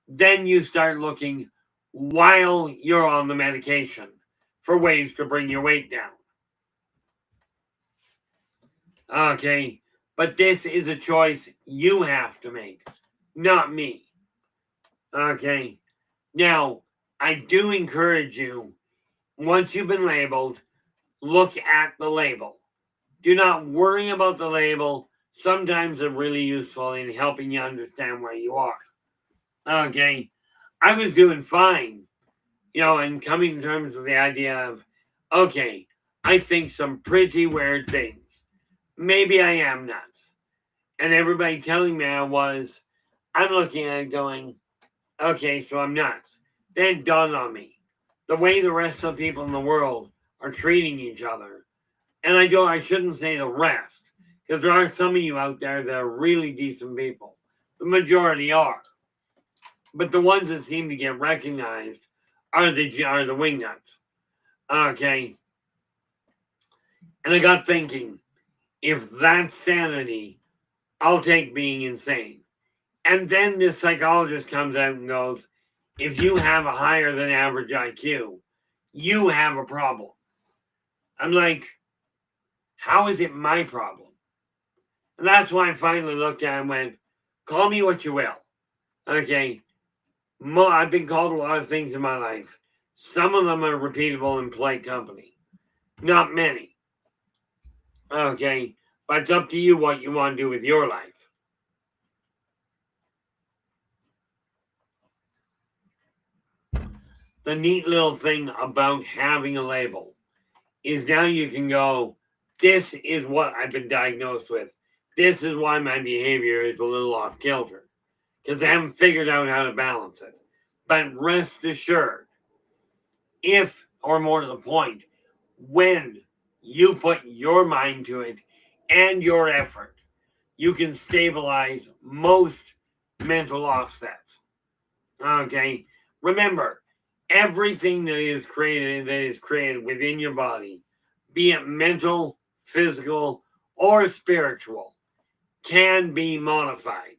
then you start looking while you're on the medication for ways to bring your weight down. Okay, but this is a choice you have to make, not me. Okay, now I do encourage you, once you've been labeled, look at the label. Do not worry about the label. Sometimes they're really useful in helping you understand where you are. Okay, I was doing fine, and coming to terms with the idea of, okay, I think some pretty weird things. Maybe I am nuts. And everybody telling me I was, I'm looking at it going, okay, so I'm nuts. Then it dawned on me the way the rest of the people in the world are treating each other. And I shouldn't say the rest, because there are some of you out there that are really decent people. The majority are. But the ones that seem to get recognized are the wingnuts. Okay. And I got thinking, if that's sanity, I'll take being insane. And then this psychologist comes out and goes, if you have a higher than average IQ, you have a problem. I'm like, how is it my problem? And that's why I finally looked at it and went, call me what you will. Okay. I've been called a lot of things in my life. Some of them are repeatable in polite company. Not many. Okay. But it's up to you what you want to do with your life. The neat little thing about having a label is now you can go, this is what I've been diagnosed with. This is why my behavior is a little off kilter. Because I haven't figured out how to balance it. But rest assured, if, or more to the point, when you put your mind to it and your effort, you can stabilize most mental offsets. Okay? Remember, everything that is created within your body, be it mental, physical, or spiritual, can be modified.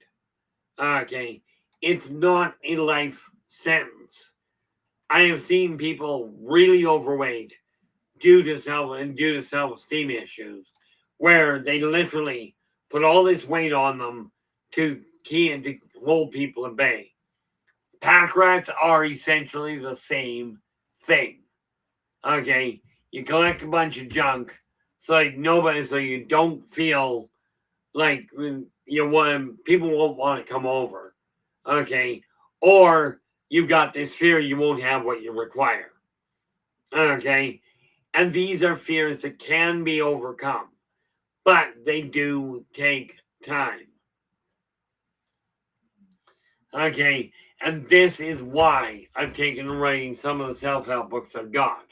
Okay? It's not a life sentence. I have seen people really overweight due to self-esteem issues, where they literally put all this weight on them to hold people at bay. Pack rats are essentially the same thing. Okay, you collect a bunch of junk so you don't feel like people won't want to come over. Okay, or you've got this fear you won't have what you require. Okay, and these are fears that can be overcome, but they do take time. Okay, and this is why I've taken to writing some of the self-help books I've got.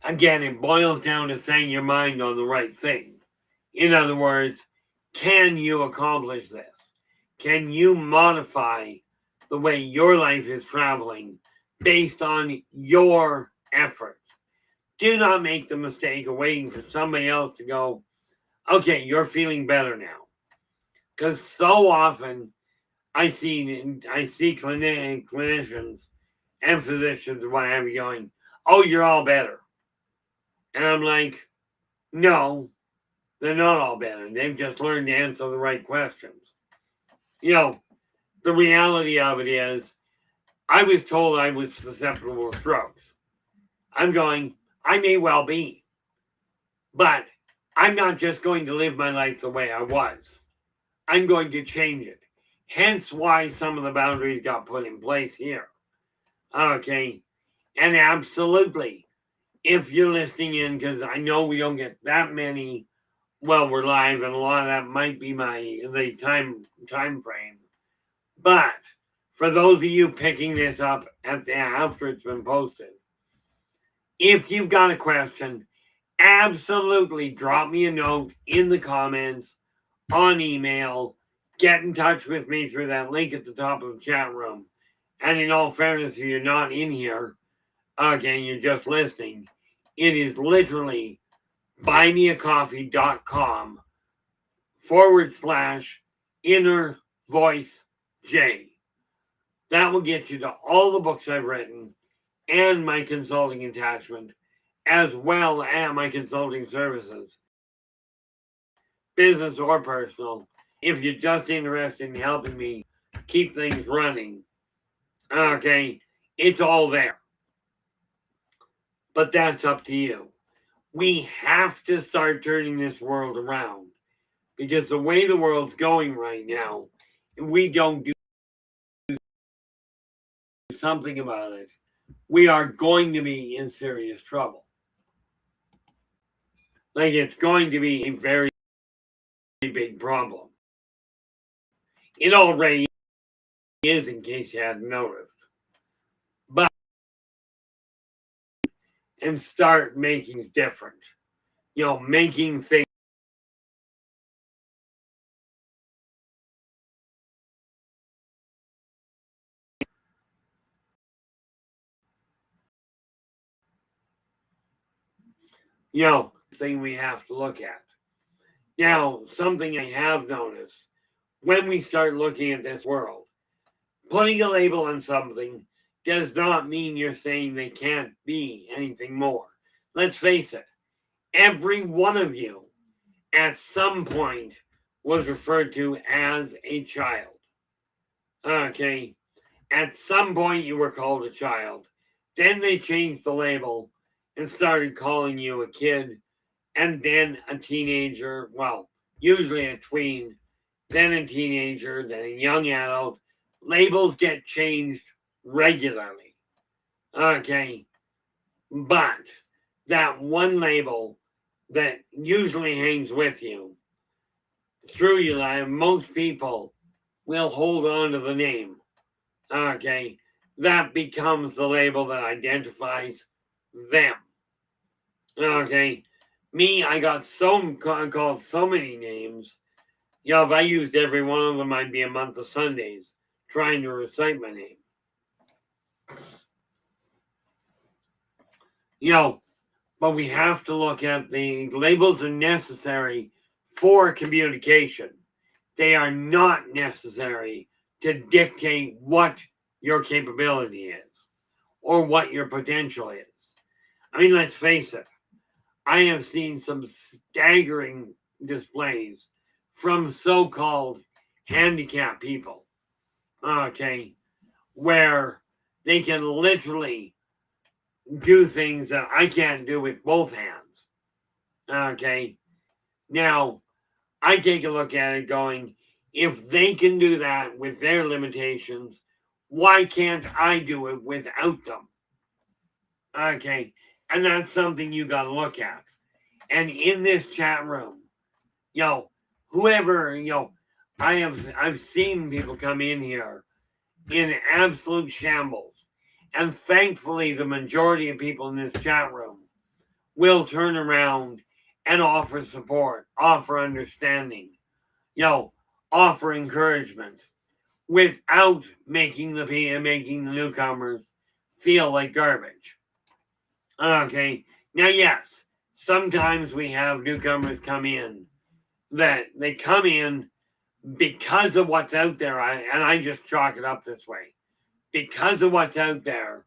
Again, it boils down to setting your mind on the right thing. In other words, can you accomplish this? Can you modify the way your life is traveling based on your efforts? Do not make the mistake of waiting for somebody else to go, okay, you're feeling better now. Because so often I see clinicians and physicians and what have you going, oh, you're all better. And I'm like, no, they're not all better. They've just learned to answer the right questions. The reality of it is, I was told I was susceptible to strokes. I'm going, I may well be, but I'm not just going to live my life the way I was. I'm going to change it. Hence why some of the boundaries got put in place here. Okay. And absolutely, if you're listening in, because I know we don't get that many while we're live, and a lot of that might be the time frame. But for those of you picking this up after it's been posted, if you've got a question, absolutely drop me a note in the comments, on email, get in touch with me through that link at the top of the chat room. And in all fairness, if you're not in here, okay, you're just listening, it is literally buymeacoffee.com/inner voice J. That will get you to all the books I've written and my consulting attachment, as well as my consulting services, business or personal. If you're just interested in helping me keep things running, okay, it's all there. But that's up to you. We have to start turning this world around, because the way the world's going right now, if we don't do something about it, we are going to be in serious trouble. Like, it's going to be a very big problem. It already is, in case you hadn't noticed. But, and start making things different. Making things. Thing we have to look at. Now, something I have noticed, when we start looking at this world, putting a label on something does not mean you're saying they can't be anything more. Let's face it, every one of you at some point was referred to as a child. Okay, at some point you were called a child. Then they changed the label and started calling you a kid, and then a teenager, well, usually a tween, then a teenager, then a young adult. Labels get changed regularly. Okay, but that one label that usually hangs with you through your life, most people will hold on to the name. Okay, that becomes the label that identifies them. Okay, me, I got called so many names. If I used every one of them, I'd be a month of Sundays trying to recite my name. But we have to look at the labels are necessary for communication. They are not necessary to dictate what your capability is or what your potential is. I mean, let's face it. I have seen some staggering displays from so-called handicapped people, okay, where they can literally do things that I can't do with both hands, okay. Now, I take a look at it going, if they can do that with their limitations, why can't I do it without them? Okay, and that's something you got to look at. And in this chat room, whoever, I've seen people come in here in absolute shambles. And thankfully, the majority of people in this chat room will turn around and offer support, offer understanding, offer encouragement without making the newcomers feel like garbage. Okay. Now, yes, sometimes we have newcomers come in that they come in because of what's out there, I just chalk it up this way. Because of what's out there,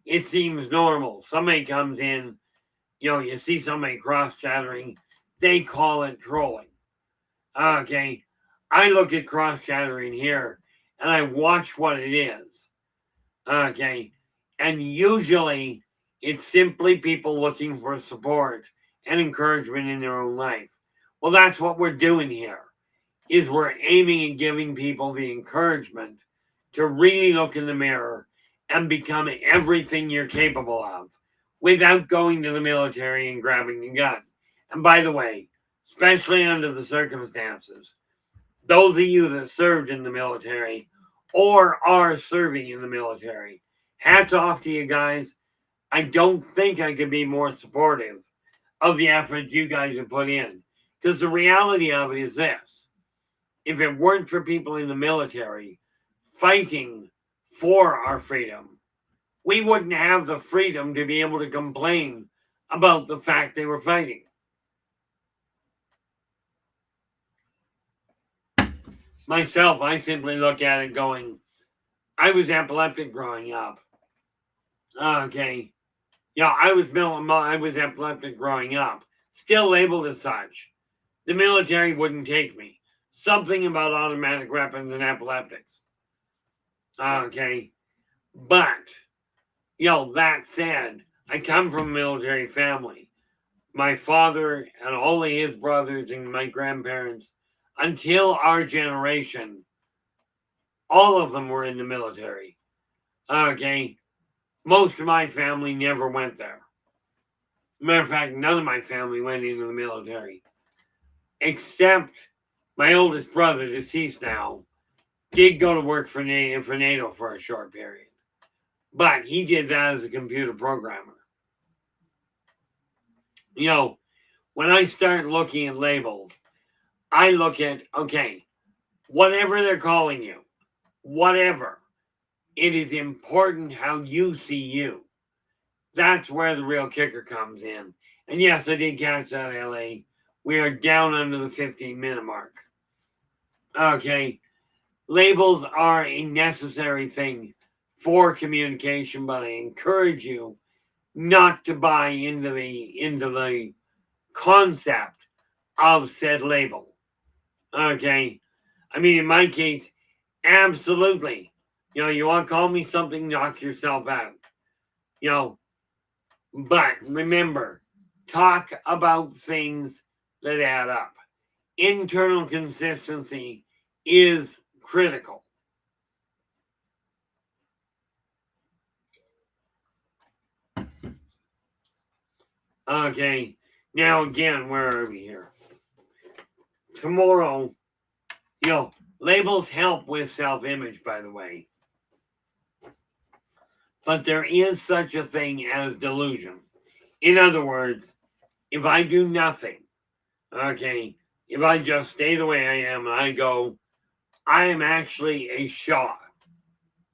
it seems normal. Somebody comes in, you see somebody cross-chattering, they call it trolling. Okay, I look at cross-chattering here, and I watch what it is. Okay, and usually it's simply people looking for support and encouragement in their own life. Well, that's what we're doing here, is we're aiming and giving people the encouragement to really look in the mirror and become everything you're capable of without going to the military and grabbing a gun. And by the way, especially under the circumstances, those of you that served in the military or are serving in the military, hats off to you guys. I don't think I could be more supportive of the efforts you guys have put in. Because the reality of it is this: if it weren't for people in the military fighting for our freedom, we wouldn't have the freedom to be able to complain about the fact they were fighting. Myself, I simply look at it going, I was epileptic growing up. Okay. Yeah, I was epileptic growing up, still labeled as such. The military wouldn't take me. Something about automatic weapons and epileptics. Okay. But, that said, I come from a military family. My father and all of his brothers and my grandparents, until our generation, all of them were in the military. Okay. Most of my family never went there. Matter of fact, none of my family went into the military. Except my oldest brother, deceased now, did go to work for NATO for a short period. But he did that as a computer programmer. When I start looking at labels, I look at, okay, whatever they're calling you, whatever, it is important how you see you. That's where the real kicker comes in. And yes, I did catch that, LA. We are down under the 15-minute mark. Okay. Labels are a necessary thing for communication, but I encourage you not to buy into the concept of said label. Okay. I mean, in my case, absolutely. You want to call me something, knock yourself out. But remember, talk about things that add up. Internal consistency is critical. Okay, now again, where are we here? Tomorrow, labels help with self-image, by the way. But there is such a thing as delusion. In other words, if I do nothing, okay, if I just stay the way I am and I go, I am actually a Shaw.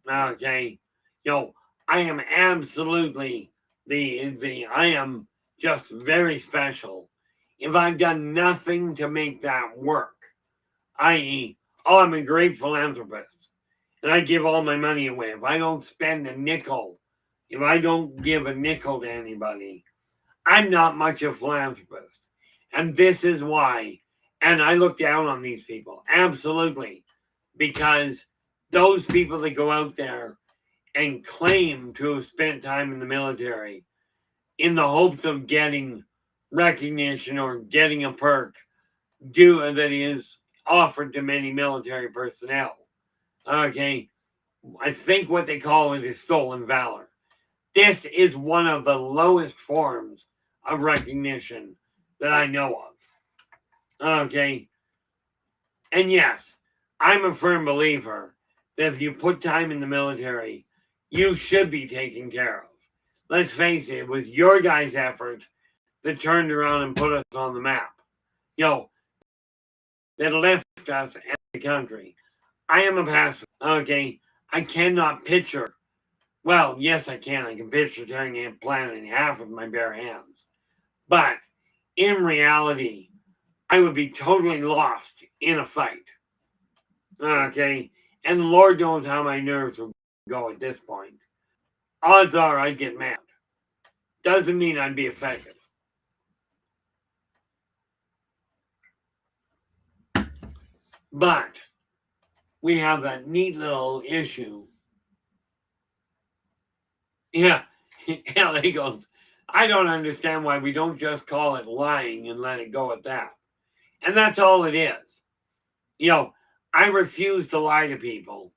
Okay, I am absolutely I am just very special. If I've done nothing to make that work, i.e., I'm a great philanthropist and I give all my money away. If I don't spend a nickel, if I don't give a nickel to anybody, I'm not much of a philanthropist. And this is why. And I look down on these people, absolutely, because those people that go out there and claim to have spent time in the military in the hopes of getting recognition or getting a perk that is offered to many military personnel. Okay, I think what they call it is stolen valor. This is one of the lowest forms of recognition that I know of. Okay, and yes, I'm a firm believer that if you put time in the military, you should be taken care of. Let's face it was your guys' effort that turned around and put us on the map. That left us as a country. I am a pacifist. Okay, I cannot picture. Well, yes, I can. I can picture tearing a planet in half with my bare hands. But in reality, I would be totally lost in a fight. Okay. And Lord knows how my nerves will go at this point. Odds are I'd get mad. Doesn't mean I'd be effective. But we have that neat little issue. Yeah. LA goes, I don't understand why we don't just call it lying and let it go at that. And that's all it is. I refuse to lie to people.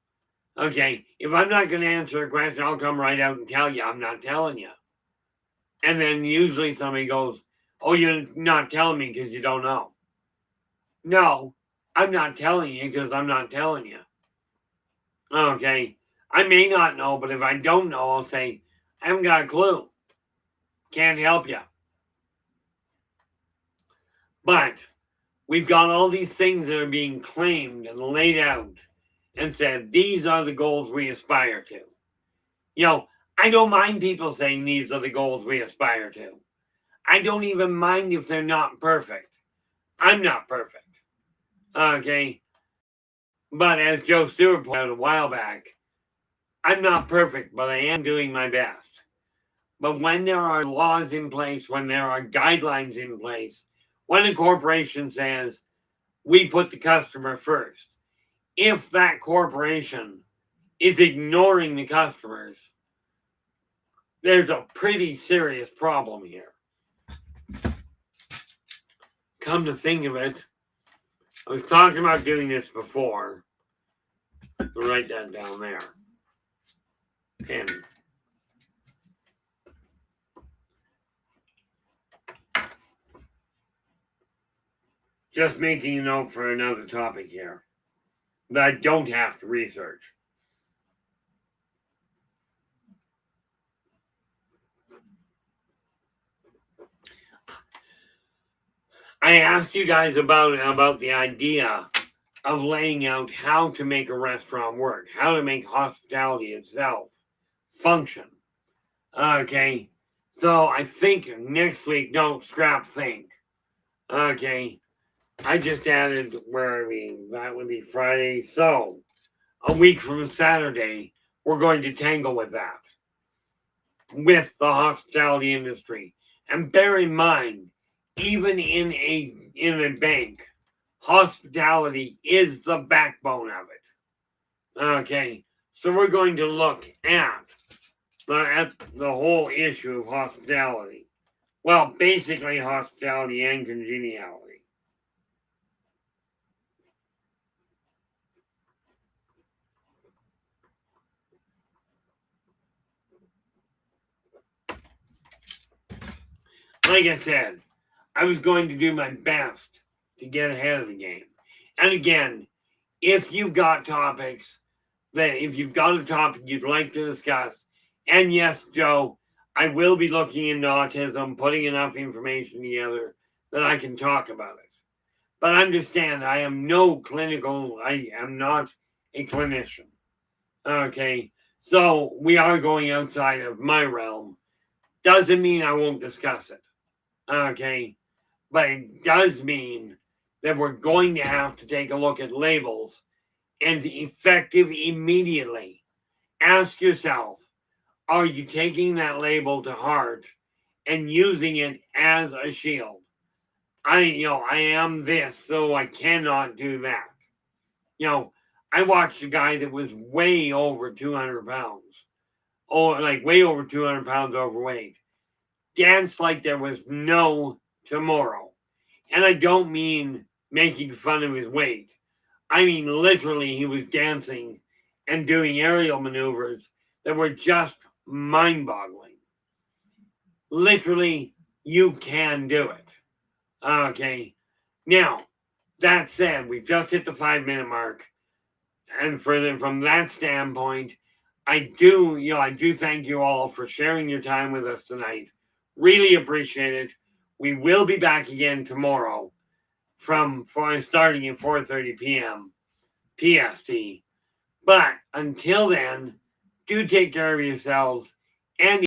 Okay, if I'm not going to answer a question, I'll come right out and tell you I'm not telling you. And then usually somebody goes, oh, you're not telling me because you don't know. No, I'm not telling you because I'm not telling you. Okay, I may not know, but if I don't know, I'll say, I haven't got a clue. Can't help you. But we've got all these things that are being claimed and laid out and said, these are the goals we aspire to. I don't mind people saying these are the goals we aspire to. I don't even mind if they're not perfect. I'm not perfect. Okay. But as Joe Stewart pointed out a while back, I'm not perfect, but I am doing my best. But when there are laws in place, when there are guidelines in place, when a corporation says, we put the customer first, if that corporation is ignoring the customers, there's a pretty serious problem here. Come to think of it, I was talking about doing this before. I'll write that down there. Pen. Just making a note for another topic here that I don't have to research. I asked you guys about the idea of laying out how to make a restaurant work, how to make hospitality itself function. Okay, so I think next week, don't scrap think. Okay, I just added, where are we? That would be Friday. So a week from Saturday, we're going to tangle with that, with the hospitality industry. And bear in mind, even in a bank, hospitality is the backbone of it. Okay, so we're going to look at the whole issue of hospitality. Well, basically hospitality and congeniality. Like I said, I was going to do my best to get ahead of the game. And again, if you've got topics, if you've got a topic you'd like to discuss, and yes, Joe, I will be looking into autism, putting enough information together that I can talk about it. But understand, I am not a clinician. Okay, so we are going outside of my realm. Doesn't mean I won't discuss it. Okay, but it does mean that we're going to have to take a look at labels and effective immediately. Ask yourself, are you taking that label to heart and using it as a shield? I am this, so I cannot do that. I watched a guy that was way over 200 pounds, or like way over 200 pounds overweight, dance like there was no tomorrow. And I don't mean making fun of his weight. I mean, literally, he was dancing and doing aerial maneuvers that were just mind boggling. Literally, you can do it. Okay. Now, that said, we've just hit the 5-minute mark. And from that standpoint, I do thank you all for sharing your time with us tonight. Really appreciate it. We will be back again tomorrow starting at 4:30 p.m. PST. But until then, do take care of yourselves and